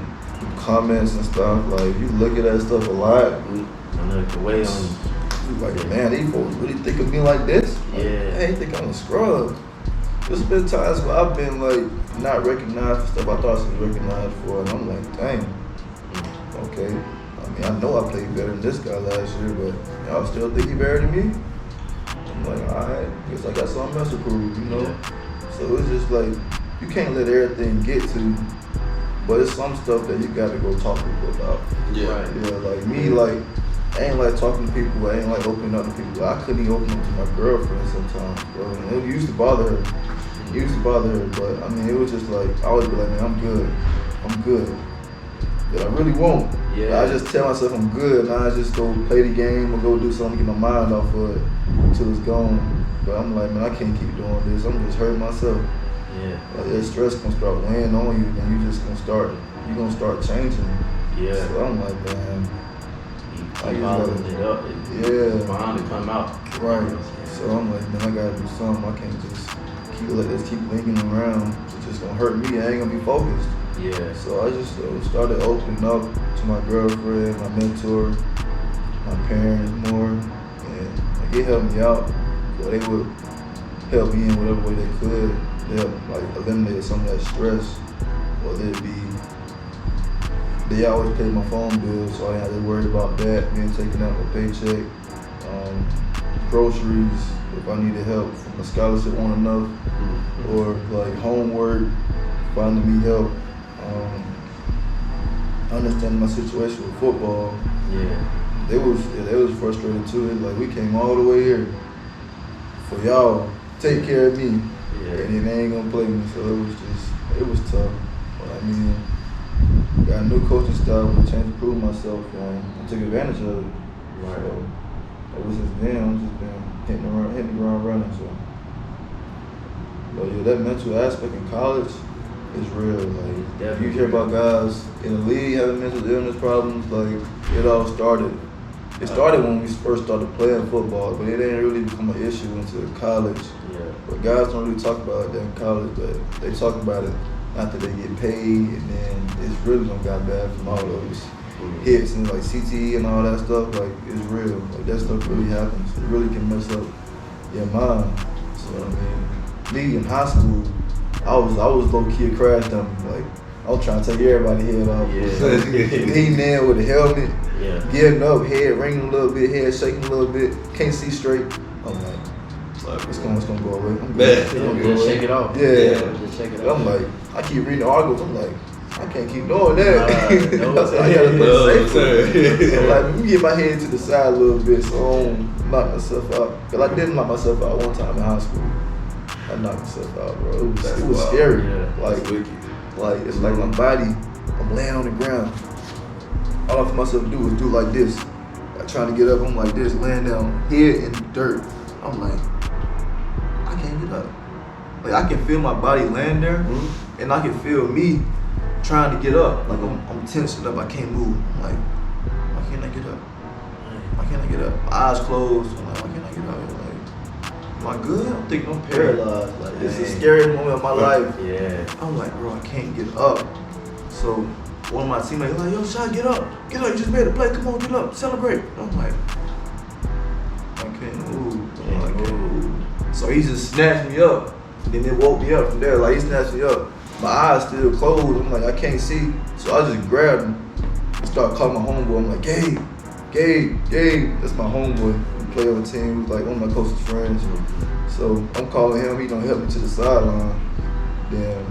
comments and stuff. Like you look at that stuff a lot.
I know the way on.
Like, man, these folks really think of me like this? Like,
Yeah.
They think I'm a scrub. There's been times where I've been like not recognized for stuff I thought I was recognized for, and I'm like, dang, okay. I mean, I know I played better than this guy last year, but y'all still think he better than me? I'm like, all right, guess I got something else to prove, you know?
Yeah.
So it's just like, you can't let everything get to you, but it's some stuff that you gotta go talk to people about.
Yeah.
Right.
Yeah, like me, like, I ain't like talking to people, I ain't like opening up to people. I couldn't even open up to my girlfriend sometimes, bro. And it used to bother her. But I mean, it was just like, I always be like, man, I'm good. But I really won't.
Yeah.
I just tell myself I'm good, and I just go play the game or go do something to get my mind off of it until it's gone. But I'm like, man, I can't keep doing this. I'm just hurting myself.
Yeah.
Like that stress gonna start weighing on you, and you just gonna start changing.
Yeah.
So I'm like, man.
I bottling it up. It's bound to come out.
Right. So I'm like, man, I gotta do something. I can't just let this keep linking around. It's just gonna hurt me. I ain't gonna be focused.
Yeah.
So I just started opening up to my girlfriend, my mentor, my parents more, and like, it helped me out. So they would help me in whatever way they could. They helped like eliminate some of that stress, whether it be. They always pay my phone bills, so I didn't have to worry about that being taken out of my paycheck. Groceries, if I needed help from a scholarship on enough, or like homework, finding me help. Understanding my situation with football.
Yeah.
They was frustrated too. It's like, we came all the way here for y'all, take care of me, and they ain't gonna play me. So it was tough. But I mean, got a new coaching style with a chance to prove myself, and I took advantage of it.
Right.
So ever since then, I've just been hitting the ground running. So, but yeah, that mental aspect in college is real. Like, you hear about guys in the league having mental illness problems. Like, it all started. It started when we first started playing football, but it didn't really become an issue until college.
Yeah.
But guys don't really talk about it in college, but they talk about it after they get paid, and then it's really done got bad from all those hits and like CTE and all that stuff. Like, it's real. Like, that stuff really happens. It really can mess up your mind. So I mean, me in high school, I was low key a crash dummy. Like, I was trying to take everybody's head off.
Yeah.
Leaning in with a helmet,
Yeah.
getting up, head ringing a little bit, head shaking a little bit, can't see straight. I'm like, it's gonna go away. I'm good. It's gonna go
Just
away.
shake it off.
Yeah.
Just shake it off.
I'm like, I keep reading the articles. I'm like, I can't keep doing that.
No,
I gotta play safe. So
sir.
like, let me get my head to the side a little bit so I don't knock myself out. Cause I did knock myself out one time in high school. I knocked myself out, bro. It was scary.
Yeah.
Like,
That's wicked.
like, it's like my body, I'm laying on the ground. All I for myself to do is do like this. Like, trying to get up, I'm like this, laying down, head in the dirt. I'm like, I can't get up. Like, I can feel my body laying there, and I can feel me trying to get up. Like, I'm tensing up, I can't move. I'm like, why can't I get up? Why can't I get up? My eyes closed, I'm like, why can't I get up? Like, am I good? I'm thinking I'm paralyzed. Like, this is the scariest moment of my life.
Yeah.
I'm like, bro, I can't get up. So one of my teammates was like, yo, Shy, get up. Get up, you just made a play. Come on, get up, celebrate. I'm like, I can't move. I can't move. So he just snatched me up. And then it woke me up from there. Like, he snatched me up. My eyes still closed. I'm like, I can't see. So I just grabbed him and started calling my homeboy. I'm like, Gabe. That's my homeboy. We play on the team. He's like one of my closest friends. So I'm calling him. He don't help me to the sideline. Then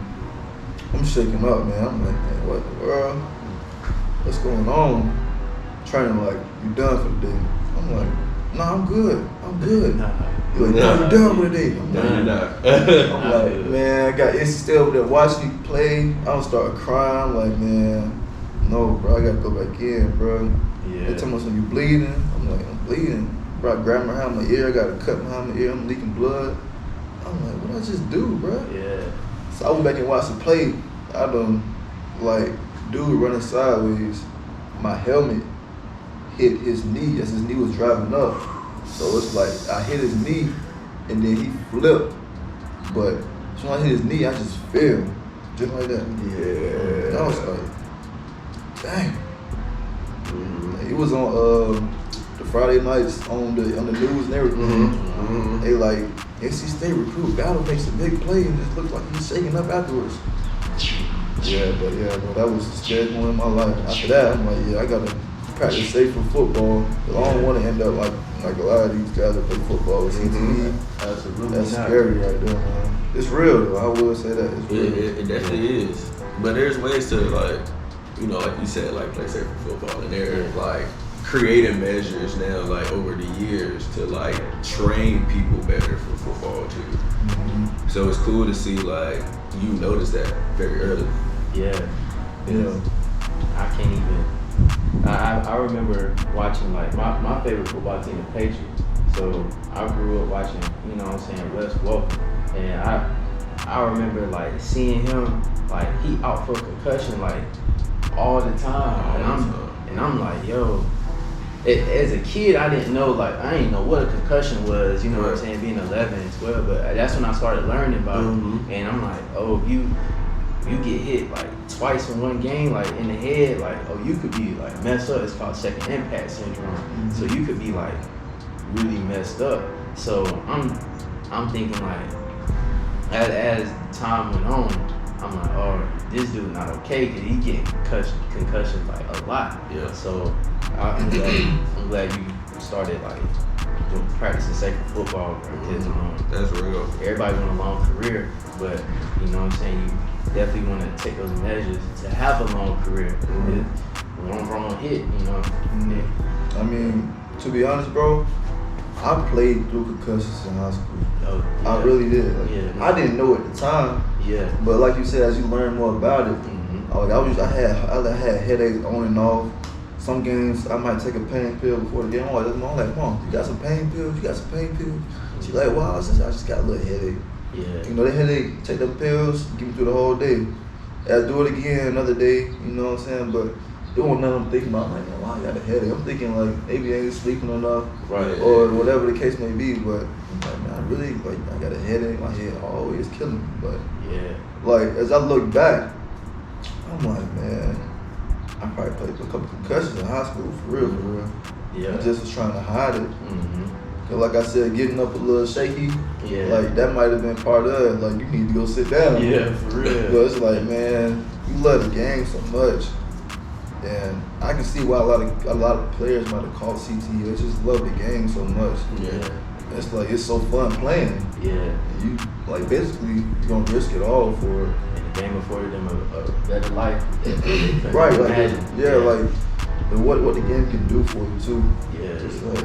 I'm shaking up, man. I'm like, man, what in the world? What's going on? training like, you done for the day? I'm like, nah, I'm good. He's like, no, you done for the day. I'm like, man, I got Issy still over there watching me play. I don't start crying. I'm like, man, no, bro, I gotta go back in, bro.
Yeah.
They tell me something, you bleeding? I'm like, I'm bleeding. Bro, I grabbed my hand, my ear, I got a cut behind my ear, I'm leaking blood. I'm like, what did I just do, bro?
Yeah.
So I went back and watched the play. I done, like, dude running sideways, my helmet hit his knee as his knee was driving up. So it's like, I hit his knee, and then he flipped. But when I hit his knee, I just fell, just like that.
Yeah.
And I was like, dang. It was on the Friday nights on the news and everything. They like, NC State recruit Battle makes a big play and just looks like he's shaking up afterwards. Yeah, bro, that was the scariest moment in my life. After that, I'm like, yeah, I gotta practice safe for football. Cause I don't want to end up like a lot of these guys that play football with CTE.
Absolutely.
That's scary right there, man. It's real though. I will say that. It's real.
It definitely is. But there's ways to like, you know, like you said, like play safe for football, and they're like creating measures now, like over the years, to like train people better for football too. So it's cool to see like you notice that very early.
Yeah.
Yeah.
I can't even. I remember watching like my favorite football team, the Patriots. So I grew up watching, you know what I'm saying, Wes Welker. And I remember like seeing him, like he out for concussion like all the time. And I'm like, yo, as a kid I didn't know, like I didn't know what a concussion was, you know what I'm saying, being 11 and 12, but that's when I started learning about it. And I'm like, oh, you get hit like twice in one game, like in the head, like, oh, you could be like messed up. It's called second impact syndrome. So you could be like really messed up. So I'm thinking like, as time went on, I'm like, oh, this dude not okay, cause he getting concussions like a lot.
Yeah.
So I'm glad you started like practicing safe football, because
That's real.
everybody want a long career, but you know what I'm saying, you definitely want to take those measures to have a long career. One wrong hit, you know.
I mean, to be honest, bro, I played through concussions in high school.
Oh, yeah.
I really did. Like,
Yeah.
I didn't know at the time,
Yeah.
but like you said, as you learn more about it, I had headaches on and off. Some games I might take a pain pill before the game. I'm like, Mom, you got some pain pills? You got some pain pills? She like, well, I just got a little headache.
Yeah.
You know, the headache, take them pills, get me through the whole day. I do it again another day, you know what I'm saying? But it wasn't nothing I'm thinking about. I'm like, man, why I got a headache? I'm thinking like maybe I ain't sleeping enough,
Right.
or whatever the case may be. But I'm like, man, I really, like, I got a headache. My head always killing me. But
Yeah.
like, as I look back, I'm like, man, I probably played a couple concussions in high school, for real.
Yeah.
I just was trying to hide it.
Mm-hmm.
Cause like I said, getting up a little shaky,
Yeah.
like that might have been part of it. Like, you need to go sit down.
Yeah, for real.
But it's like, man, you love the game so much, and I can see why a lot of players might have called CTE. They just love the game so much.
Yeah.
It's like, it's so fun playing.
Yeah.
And you like basically you're gonna risk it all for it.
And the game afforded them a better life.
Right, like,
Imagine.
yeah, like what the game can do for you too.
Yeah.
Just like,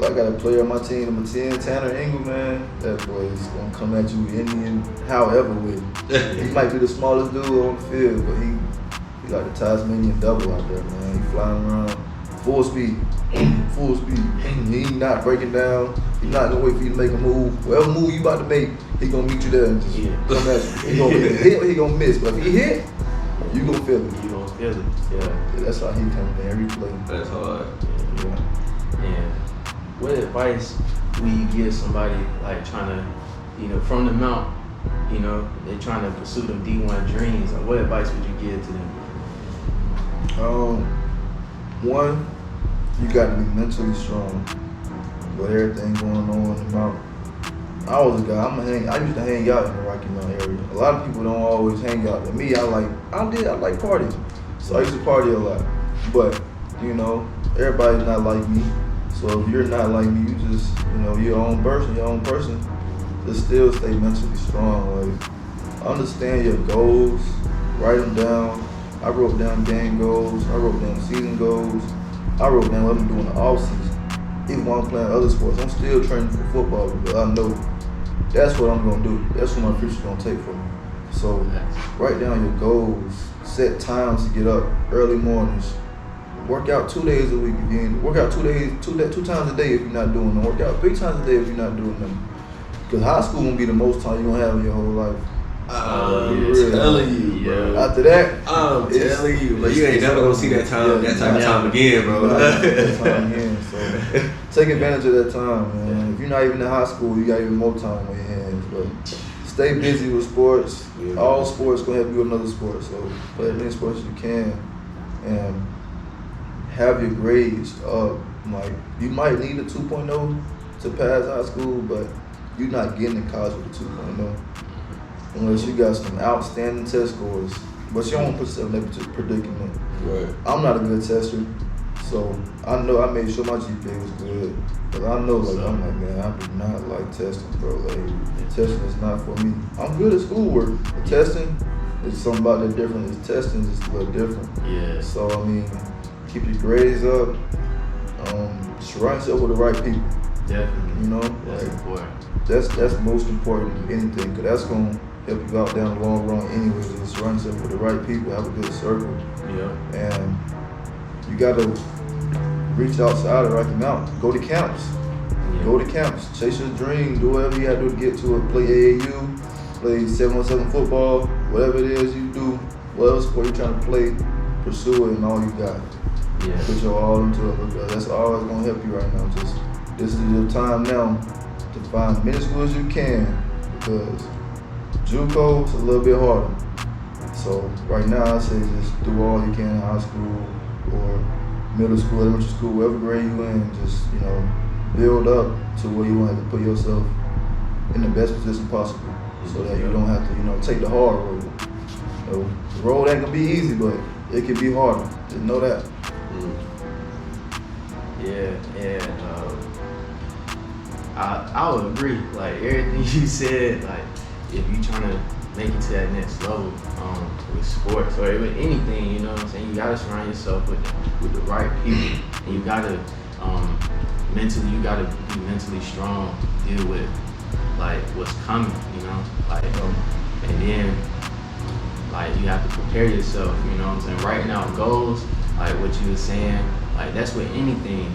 I got a player on my team, number 10, Tanner Engel, man. That boy is gonna come at you any and however with it. He might be the smallest dude on the field, but he like the Tasmanian devil out there, man. He flying around full speed. He not breaking down. He not gonna wait for you to make a move. Whatever move you about to make, he gonna meet you there and just come at you. He gonna hit or he gonna miss. But if he hit, you gonna feel it.
You don't feel it. Yeah.
That's how he comes in every play.
That's hard.
Yeah.
And what advice would you give somebody like trying to, you know, from the mount, you know, they're trying to pursue them D1 dreams? Like, what advice would you give to them?
One, you got to be mentally strong with everything going on in the mountain. I was a guy. I used to hang out in the Rocky Mountain area. A lot of people don't always hang out. But me, I like partying. So I used to party a lot. But, you know, everybody's not like me. So if you're not like me, you just, you know, your own person, just still stay mentally strong. Like, understand your goals, write them down, I wrote down game goals. I wrote down season goals. I wrote down what I'm doing in the off season. Even while I'm playing other sports, I'm still training for football because I know that's what I'm gonna do. That's what my future's gonna take for me. So write down your goals. Set times to get up early mornings. Work out 2 days a week if you ain't. Work out 2 times a day if you're not doing them. Work out 3 times a day if you're not doing them. Because high school won't be the most time you're gonna have in your whole life.
I'm telling you, bro.
After that,
I'm telling you, but you ain't never gonna see that time, that type of time again, bro.
That time again. So take advantage of that time, man. If you're not even in high school, you got even more time on your hands. But stay busy with sports.
Yeah.
All sports gonna help you with another sport. So play as many sports as you can, and have your grades up. Like you might need a 2.0 to pass high school, but you're not getting to college with a 2.0 unless you got some outstanding test scores. But you don't want to put yourself in that predicament.
Right.
I'm not a good tester, so I know I made sure my GPA was good. But I know, like, I'm like, man, I do not like testing, bro. Like, testing is not for me. I'm good at schoolwork, but testing is something about that different. Testing is a little different.
Yeah.
So, I mean, keep your grades up. Surround yourself with the right people.
Definitely.
You know?
That's
like,
important.
That's most important than anything, because that's going to help you out down the long run anyways. Is surround yourself with the right people, have a good circle.
Yeah.
And you got to reach outside of Rocky Mountain. Go to camps.
Yeah.
Go to camps. Chase your dream. Do whatever you got to do to get to it. Play AAU, play 7-on-7 football, whatever it is you do, whatever sport you're trying to play, pursue it and all you got.
Yeah.
Put your all into it, because that's always going to help you right now. Just this is your time now to find as many schools as you can, because JUCO is a little bit harder. So right now I say just do all you can in high school or middle school, elementary school, whatever grade you in. Just, you know, build up to where you want to put yourself in the best position possible, so that you don't have to, you know, take the hard road. You know, the road ain't gonna be easy, but it can be harder. Just know that.
Yeah, and I would agree. Like everything you said, like if you trying to make it to that next level with sports or with anything, you know what I'm saying, you gotta surround yourself with the right people, and you gotta be mentally strong, deal with like what's coming, you know, like and then like you have to prepare yourself, you know what I'm saying, writing out goals, like what you were saying, like that's with anything.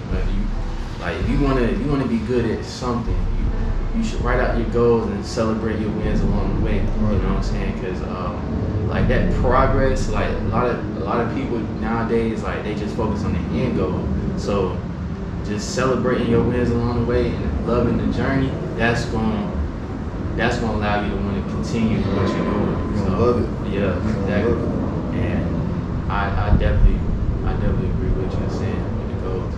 If you wanna be good at something, you should write out your goals and celebrate your wins along the way.
Right.
You know what I'm saying? Because like that progress, like a lot of people nowadays, like they just focus on the end goal. So just celebrating your wins along the way and loving the journey, that's gonna allow you to want to continue what you're doing.
You're gonna love it.
Yeah, exactly. And I definitely agree with what you're saying with the goals.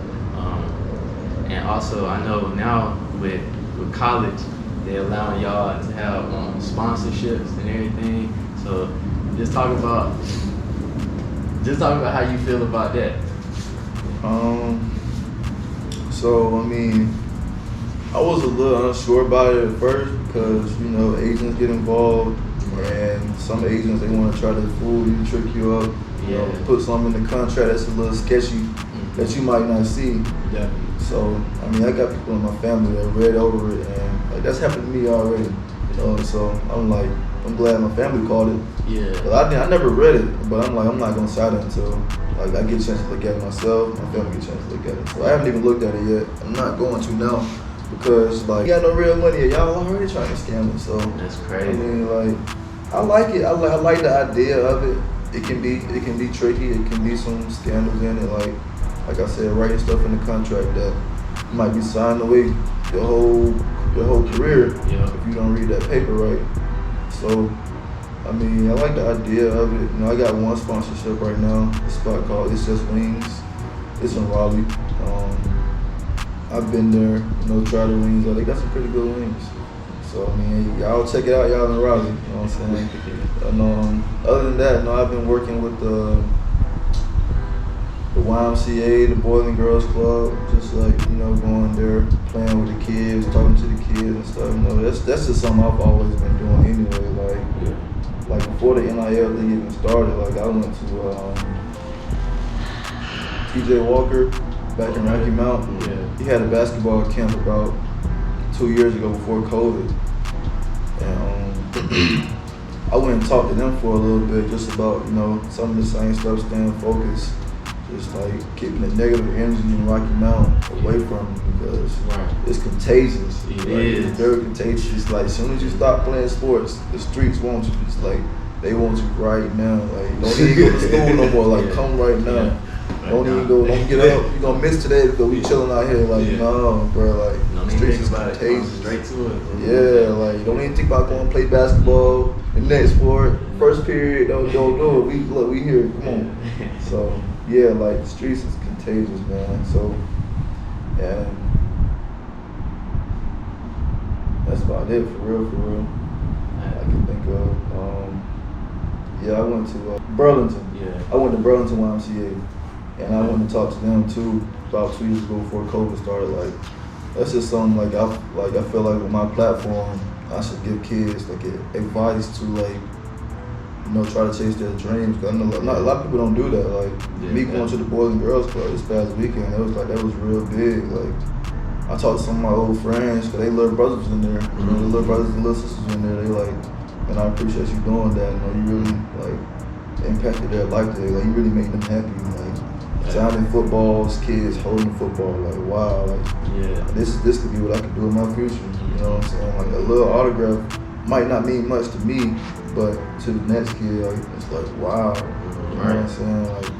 And also I know now with college, they're allowing y'all to have sponsorships and everything. So just talk about how you feel about that.
So I mean, I was a little unsure about it at first, because, you know, agents get involved, and some agents, they want to try to fool you, trick you up, you know, put something in the contract that's a little sketchy that you might not see.
Yeah.
So I mean, I got people in my family that read over it, and like that's happened to me already. So I'm glad my family called it.
Yeah.
But I never read it, but I'm not gonna sign it until like I get a chance to look at it myself. My family get a chance to look at it. So I haven't even looked at it yet. I'm not going to now, because like, you got no real money. Y'all already trying to scam me. So
That's crazy.
I mean, like, I like it. I like the idea of it. It can be tricky. It can be some scandals in it. Like I said, writing stuff in the contract that might be signed away your whole career if you don't read that paper right. So I mean, I like the idea of it. You know, I got one sponsorship right now. A spot called It's Just Wings. It's in Raleigh. I've been there, you know, tried the wings. They got some pretty good wings. So I mean, y'all check it out, y'all in Raleigh. You know what I'm saying? And other than that, I've been working with the YMCA, the Boys and Girls Club, just like, you know, going there, playing with the kids, talking to the kids and stuff. You know, that's just something I've always been doing anyway. Like, like before the NIL thing even started, like I went to TJ Walker back in Rocky Mount.
Yeah.
He had a basketball camp about 2 years ago before COVID. And I went and talked to them for a little bit just about, you know, some of the same stuff, staying focused, just like keeping the negative energy in Rocky Mount away from them because it's contagious.
It
like,
is.
It's very contagious. Like as soon as you stop playing sports, the streets want you. It's like they want you right now. Like don't even go to school no more. Like come right now.
Yeah.
Don't even go. Don't get up. You're gonna miss today because we chilling out here. Like no, bro. Like
Don't
the streets
even
is
think about it.
contagious.
Straight to it.
Yeah, like don't even think about going to play basketball. The next sport, first period, don't do it. We here. Come on. So yeah, like the streets is contagious, man. So yeah, that's about it for real. I can think of. Yeah, I went to Burlington.
Yeah.
I went to Burlington YMCA, and I went to talk to them too about 2 years ago before COVID started. Like that's just something like I feel like with my platform, I should give kids like advice to like, you know, try to chase their dreams. Cause I know a lot of people don't do that. Like me going to the Boys and Girls Club this past weekend, that was real big. Like I talked to some of my old friends, cause they little brothers was in there. You know, the little brothers and little sisters in there. They like, and I appreciate you doing that. You know, you really like impacted their life today. Like you really made them happy. Like signing footballs, kids holding the football. Like wow, like this could be what I could do in my future. You know what I'm saying? Like a little autograph might not mean much to me, but to the next kid, like, it's like wow. You know what I'm saying? Like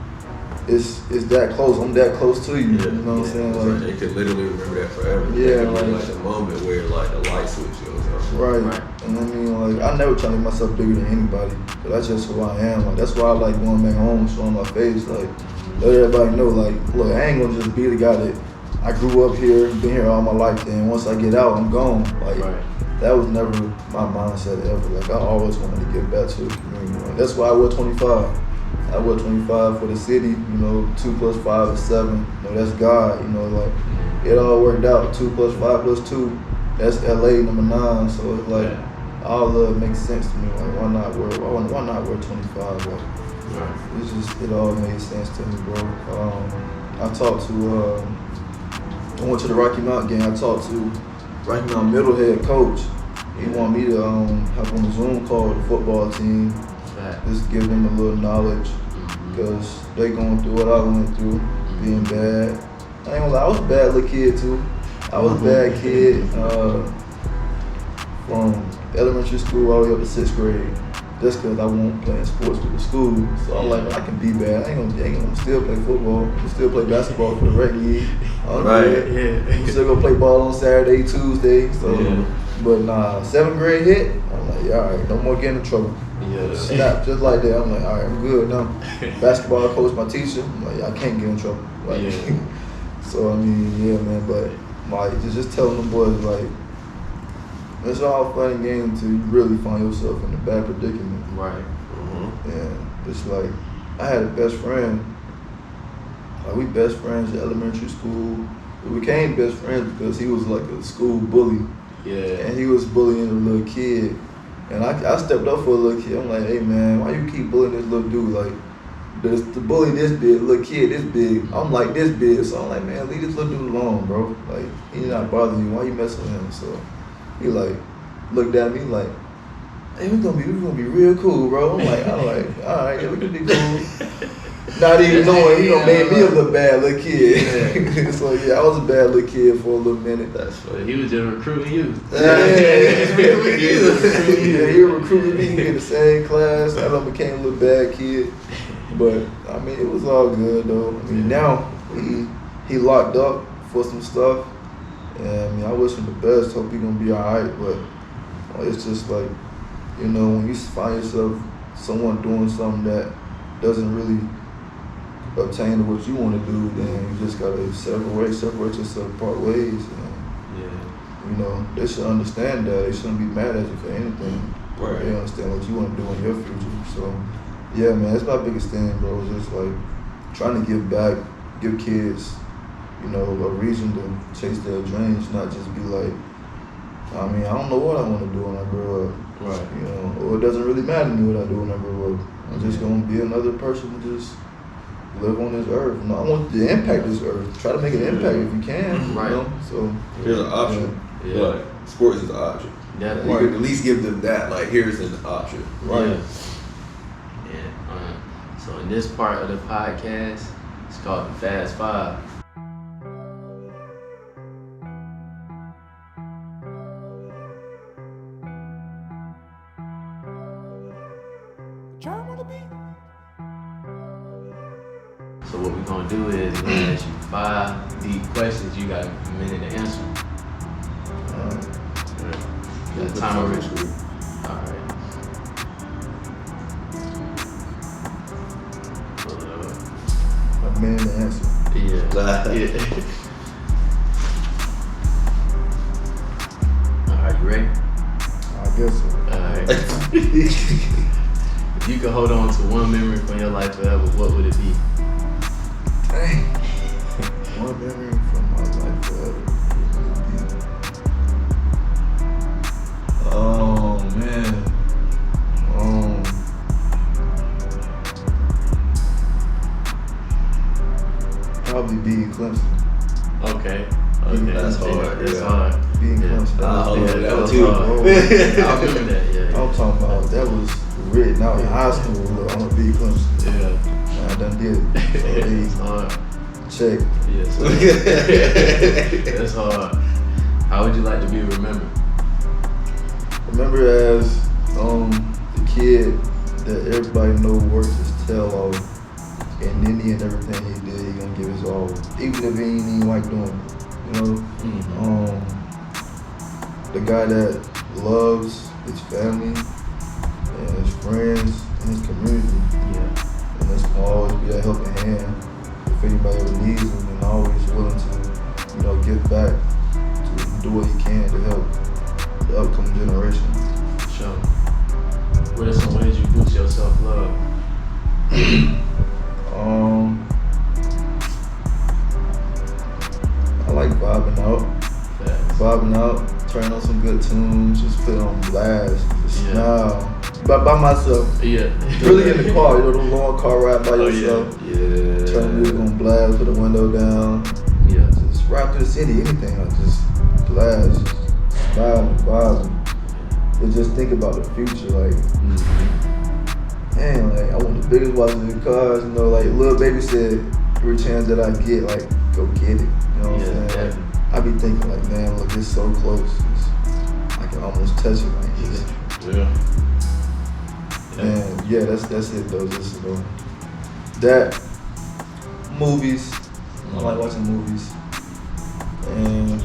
it's that close. I'm that close to you. You know what I'm saying? Like
they could literally remember that forever.
Yeah,
like the moment where like the light switch goes off.
Right. And I mean, like I never try to make myself bigger than anybody, but that's just who I am. Like that's why I like going back home, showing my face, like let everybody know, like, look, I ain't gonna just be the guy that I grew up here, been here all my life, and once I get out, I'm gone. Like that was never my mindset ever. Like I always wanted to give back to the community. Like, that's why I wear 25. I wear 25 for the city, you know, 2 + 5 is 7. You know, that's God, you know, like it all worked out. 2 + 5 + 2, that's LA number 9. So it's like all of it makes sense to me. Like why not wear 25? Like it's just, it all made sense to me, bro. I talked to I went to the Rocky Mount game. I talked to Rocky Mount middle head coach. He wanted me to hop on the Zoom call with the football team. Just give them a little knowledge, because they going through what I went through, being bad. I ain't gonna lie, I was a bad little kid too. I was a bad kid from elementary school all the way up to 6th grade, just because I wasn't playing sports with the school. So I'm like, I can be bad. I ain't gonna still play football, I can still play basketball for the rec league. I'm still gonna play ball on Saturday, Tuesday. So, but nah, 7th grade hit. I'm like, all right, no more getting in trouble. Snap, just like that. I'm like, all right, I'm good now. Basketball coach, my teacher. I'm like, I can't get in trouble. Like, so I mean, yeah, man. But like, just telling them boys, like, it's all fun and games until you really find yourself in a bad predicament.
Right.
And it's like, I had a best friend. Like, we best friends in elementary school. We became best friends because he was like a school bully. And he was bullying a little kid. And I stepped up for a little kid. I'm like, hey man, why you keep bullying this little dude? Like, the bully this big, little kid this big. I'm like this big. So I'm like, man, leave this little dude alone, bro. Like, he not bothering you. Why you messing with him? So he like looked at me like, hey, we gonna be real cool, bro. I'm like, all right, yeah, we can be cool. Not even knowing he gonna make me a little bad little kid. So yeah, I was a bad little kid for a little minute.
That's funny. He was just recruiting you.
He recruited me in the same class. I became a little bad kid. But I mean, it was all good though. I mean, now he locked up for some stuff. And I mean, I wish him the best. Hope he gonna be all right. But it's just like, you know, when you find yourself someone doing something that doesn't really obtain what you want to do, then you just gotta separate yourself, part ways. And, you know, they should understand that. They shouldn't be mad at you for anything. They understand what you want to do in your future. So, yeah, man, that's my biggest thing, bro. Just like trying to give back, give kids, you know, a reason to chase their dreams, not just be like, I mean, I don't know what I want to do when I grow up.
Right.
You know, or it doesn't really matter to me what I do when I grow up. I'm just gonna be another person who just live on this earth. You know, I want to impact this earth. Try to make an impact if you can.
Right.
You know? So
Here's an option.
Yeah.
Like, sports is an option.
Yeah.
You can at least give them that. Like, here's an option.
right.
Yeah. So in this part of the podcast, it's called the Fast Five. So what we're gonna do is we're gonna ask you 5 deep questions. You got a minute to answer. You got a timer ready? Alright. Pull it up.
A minute to answer.
Yeah. Alright, you ready?
I guess so.
Alright. If you could hold on to one memory from your life forever, what would it be?
Dang. One memory from my life forever. Oh man. Probably beating Clemson.
Okay.
That's hard.
That's
Yeah.
hard.
Beating
Yeah.
Clemson.
That
was
too.
hard.
Oh,
I remember that, yeah.
I'm talking about that was written out in high school. Look, I'm gonna beat Clemson.
Yeah.
I done did it. So
It's hard.
check.
Yes. That's hard. How would you like to be remembered?
Remember as the kid that everybody know worked his tail off, and in the end everything he did, he gonna give his all, even if he ain't even like doing it. You know, the guy that loves his family and his friends and his community,
Yeah.
and that's gonna always be a helping hand if anybody ever needs him, and always willing to, you know, give back, to do what he can to help the upcoming generation.
Sure. What are some ways you boost your self-love?
I like vibing out.
Facts.
Vibing out, turn on some good tunes, just put it on blast, just
Yeah.
smile. But by myself.
Yeah.
Really in the car, you know, the long car ride by
Oh,
yourself.
Yeah.
Turn the music on blast, put the window down.
Yeah.
Just ride through the city, anything, like just blast, just smile, vibe. And just think about the future, like, man, like I want the biggest watches in the cars, you know, like Lil Baby said, every chance that I get, like, go get it. You know what I'm saying?
Definitely.
I be thinking like, man, look, it's so close. I can almost touch it, like, just,
Yeah.
man, yeah, that's it though. Just, you know, that, movies, I like watching movies, and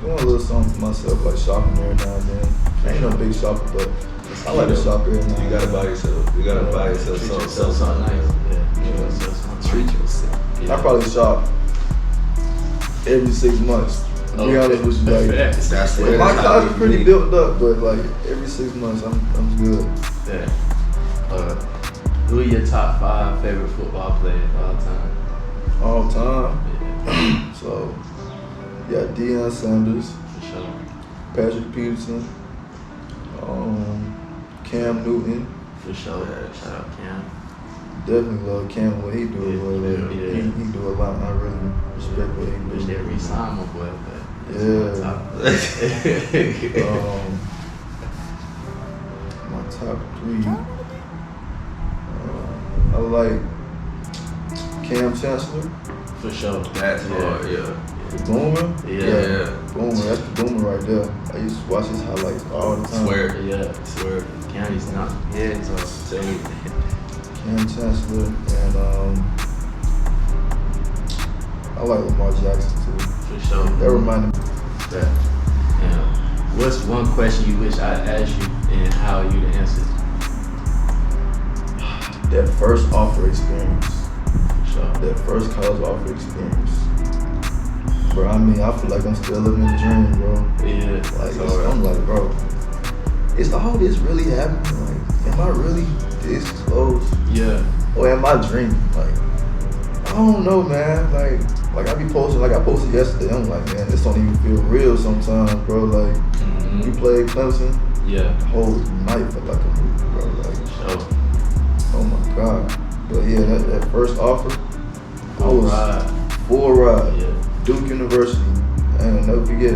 doing a little something for myself, like shopping every now and then. I ain't no big shopper, but I like to shop every now and then.
You gotta buy yourself. You gotta buy yourself
Treat
something.
yourself something nice. Yeah.
Treat yourself.
Yeah.
I probably shop every 6 months. To be honest with you, like,
Facts.
That's
my
it. That's how
closet's
we
pretty
be.
built up, but like every 6 months, I'm good.
Yeah. Who are your top 5 favorite football players of all time?
All time.
Yeah.
So, you got Deion Sanders,
For sure.
Patrick Peterson, Cam Newton.
For sure. Shout out Cam.
Definitely love Cam, what he do.
Yeah.
He do a lot. I really respect what he
Wish they
do.
re-sign my boy, but
Yeah.
top.
My top 3. I like Cam Chancellor,
For sure.
That's hard, yeah.
the Boomer.
Yeah.
Boomer, that's the Boomer right there. I used to watch his highlights all the time.
Swear.
Yeah.
Swear.
County's not heads off.
Tell me.
Cam Chancellor, and I like Lamar Jackson too.
For sure.
That reminded me.
That. Yeah. What's one question you wish I'd asked you and how you to answer?
That first offer experience.
For sure.
That first college offer experience. Bro, I mean, I feel like I'm still living the dream, bro.
Yeah.
Like,
That's all right.
I'm like, bro, is all this really happening? Like, am I really this close?
Yeah.
Or am I dreaming? Like, don't know, man. Like I be posting, like I posted yesterday. I'm like, man, this don't even feel real sometimes, bro. Like, we played Clemson.
Yeah.
The whole night felt like a movie, bro. Like, oh my God. But yeah, that first offer, I was full ride. Yeah. Duke University. And never forget,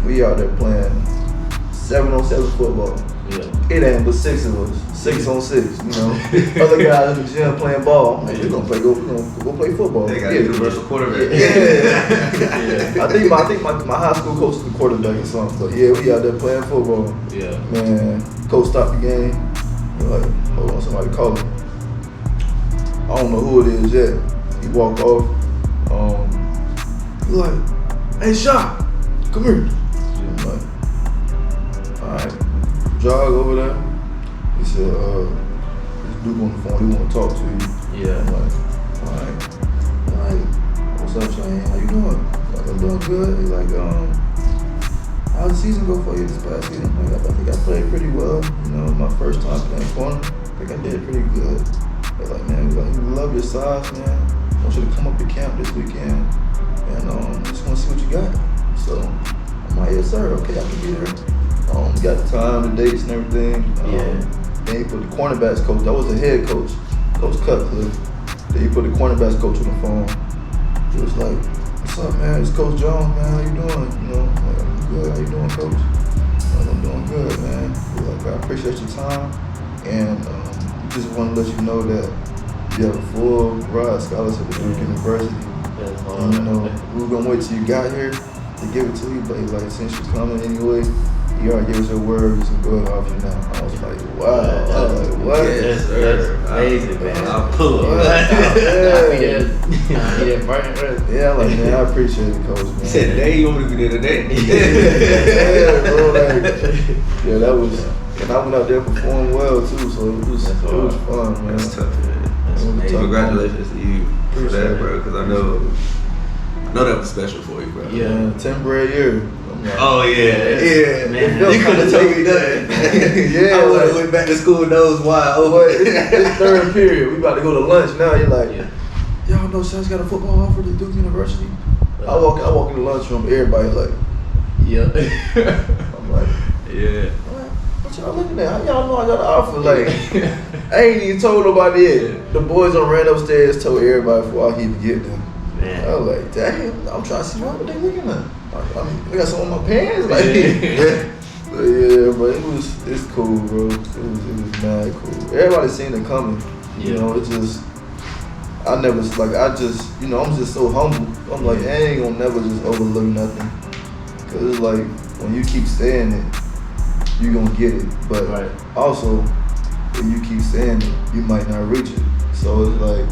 we out there playing 7-on-7 football. Yeah. It ain't but 6 of us, 6-on-6. You know, other guys in the gym playing ball. I'm like, we're gonna go play football.
They got a universal quarterback.
Yeah. I think my high school coach was the quarterback or something. But yeah, we out there playing football.
Yeah.
Man, coach stopped the game. We're like, hold on, somebody call him. I don't know who it is yet. He walked off. He's like, hey, Shy, come here. I'm like, all right, jog over there. He said, this dude on the phone, he want to talk to you.
Yeah.
I'm like, all right, what's up, Shyheim? How you doing? Like, I'm doing good. He's like, how'd the season go for you this past season? I'm like, I think I played pretty well. You know, my first time playing corner, I think I did pretty good. They're like, man, we love your size, man. I want you to come up to camp this weekend. And just want to see what you got. So I'm like, yes sir, okay, I can be there. Got the time, the dates and everything. Then he put the cornerbacks coach, that was the head coach, Coach Cutcliffe. Then he put the cornerbacks coach on the phone. He was like, what's up, man? It's Coach Jones, man, how you doing? You know, I'm like, I'm good, how you doing, coach? I'm doing good, man. He's like, I appreciate your time. And just want to let you know that you have a full ride scholarship at Duke University. And, you know, we were gonna wait till you got here to give it to you, but like, since you're coming anyway, you already gave us your word, you can go ahead off you now. I was like, wow. I was like, what?
Yes, that's amazing, man. I'll pull up.
Yeah, I'm like, man, I appreciate it, coach, man.
He said today, you want me to be there today?
Yeah, bro, like, yeah, that was, and I went out there performing well too, so it was fun, man.
That's tough, man. Congratulations to you for that, bro, because I know that was special for you, bro.
Yeah, 10th grade year.
Oh yeah,
man.
You couldn't have told me nothing.
Yeah,
I would have went back to school nose wide open.
But it's third period. We about to go to lunch now. You're like, y'all know Shy's got a football offer to Duke University. I walk in the lunchroom. Everybody like, I'm like, what y'all looking at? How y'all know I got an offer? Like, I ain't even told nobody yet. The boys done ran upstairs, told everybody before I even get them. Man. I was like, damn, I'm trying to see what they looking at. I got some on my pants, like, but it's cool, bro. It was mad cool. Everybody seen it coming. You know, I'm just so humble. I'm like, I ain't gonna never just overlook nothing. Cause it's like, when you keep saying it, you gonna get it. But also, when you keep saying it, you might not reach it. So it's like,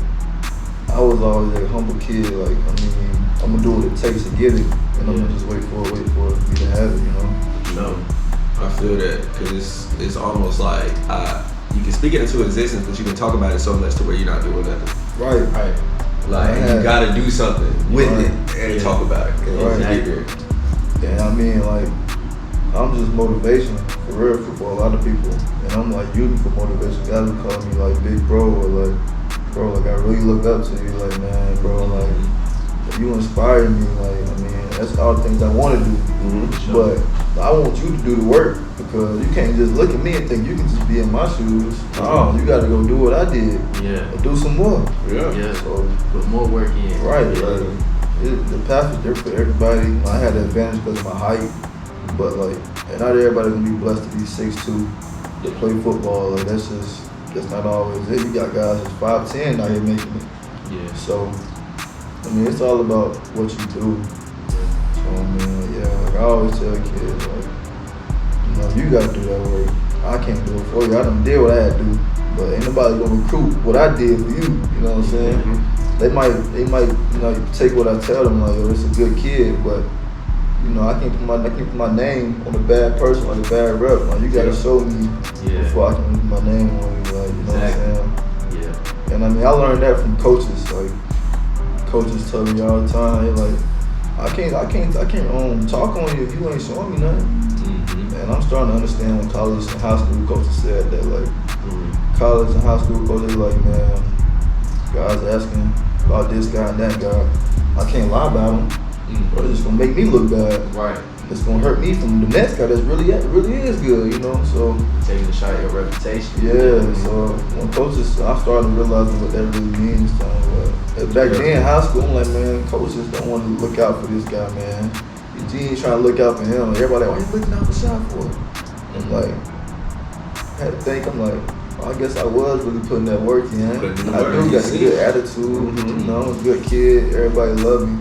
I was always a humble kid. Like, I mean, I'm gonna do what it takes to get it, and I'm gonna just wait for it for me to have it, you know?
No, I feel that, because it's almost like you can speak it into existence, but you can talk about it so much to where you're not doing nothing.
Right.
Like, you gotta do something with it and talk about it.
And I mean, like, I'm just motivation for real for a lot of people, and I'm like using for motivation. Guys will call me like big bro, or like, bro, like I really look up to you, like, man, bro, like, you inspire me, like, I mean, that's all the things I want to do, but I want you to do the work, because you can't just look at me and think you can just be in my shoes. No, you got to go do what I did, or do some more.
So put more work in.
Like, the path is different for everybody. I had the advantage because of my height, but like, and not everybody gonna be blessed to be 6'2", to play football. Like, that's not always it. You got guys that's 5'10" out here making it. So, I mean, it's all about what you do. So, I mean, like I always tell kids, like, you know, you gotta do that work. I can't do it for you. I done did what I had to do, but ain't nobody gonna recruit what I did for you. You know what I'm saying? They might, you know, take what I tell them, like, yo, it's a good kid, but you know, I can't put my name on a bad person or a bad rep. Like, you gotta show me before I can put my name on you. Like, you know what I'm saying? And I mean, I learned that from coaches. Like, coaches tell me all the time, they're like, I can't talk on you if you ain't showing me nothing. And I'm starting to understand when college and high school coaches said that. Like, college and high school coaches, like, man, guys asking about this guy and that guy. I can't lie about him. But it's just gonna make me look bad.
Right.
It's gonna hurt me from the next guy that's really is good, you know. So
taking a shot at your reputation.
Yeah. So when coaches, I started realizing what that really means. Back then in high school, I'm like, man, coaches don't want to look out for this guy, man. Eugene trying to look out for him. Everybody, why you looking out for shot for? I'm like, I had to think. I'm like, well, I guess I was really putting that work in. I do got a good attitude. You know, I'm a good kid. Everybody love me.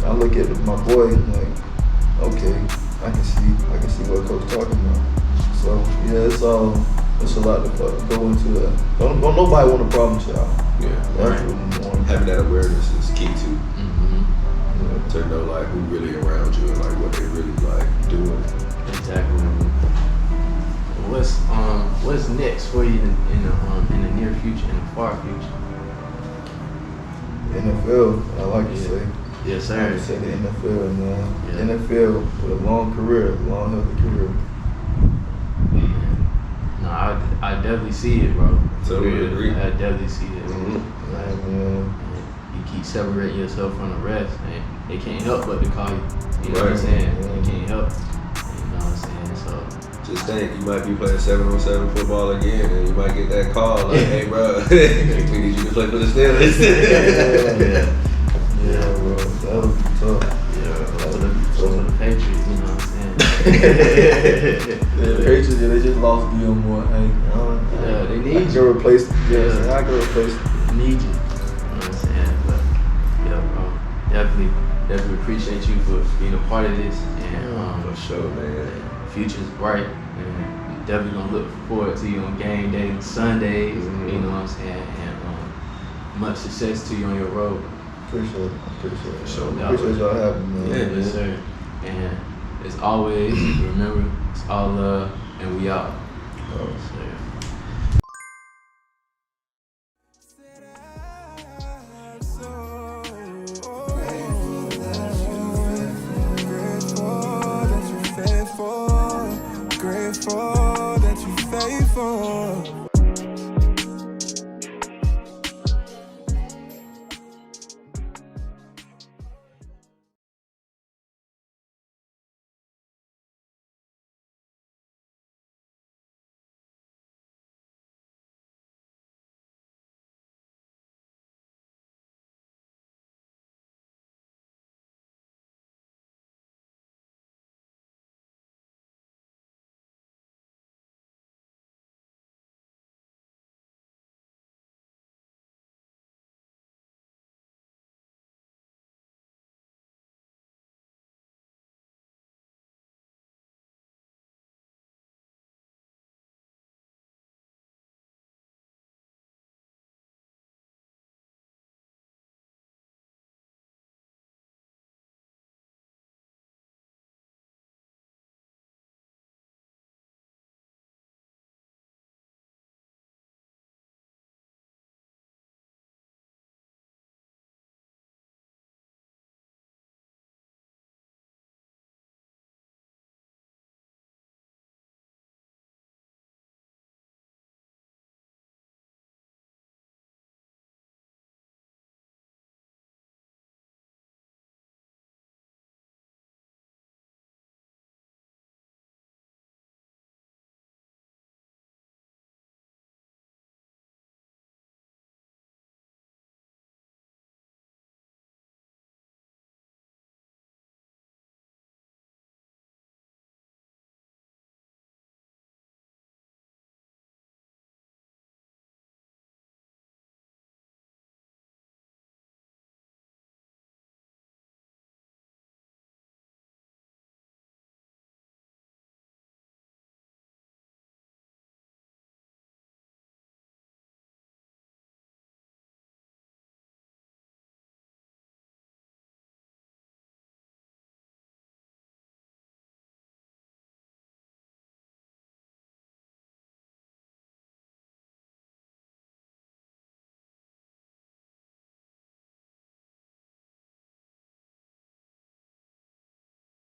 I look at my boy, I'm like, okay, I can see what coach talking about. So yeah, it's a lot to go into that. Don't nobody want a problem child.
Yeah,
that's
right.
what we want.
Having that awareness is key too. To know like who really around you and like what they really like doing.
Exactly. What's next for you in the near future, in the far future?
NFL, I like to say.
Yes, sir.
I would say the NFL, man.
Yeah.
NFL with a long career, long healthy career.
No, I definitely see it, bro.
Totally agree.
I definitely see it.
Man.
You keep separating yourself from the rest, and they can't help but to call you. You know what I'm
Right.
saying? They can't help. You know what I'm saying? So
Just think, you might be playing 7-on-7 football again, and you might get that call like, "Hey, bro, we need you to play for the Steelers."
Yeah, bro, that would be tough.
that would be tough for the Patriots. You know what I'm saying?
The Patriots, they just lost Gilmore. Hey,
they need
I
you.
can replace. Yeah, I can replace.
Need you. You know what I'm saying? But yeah, bro, definitely appreciate you for being a part of this, and
For sure, man.
future's bright, and definitely gonna look forward to you on game day Sundays. You know what I'm saying? And much success to you on your road.
Appreciate it.
Sure.
Appreciate y'all having me.
Yeah,
Yes, sir. And as always, remember, it's all love, and we out.
Oh.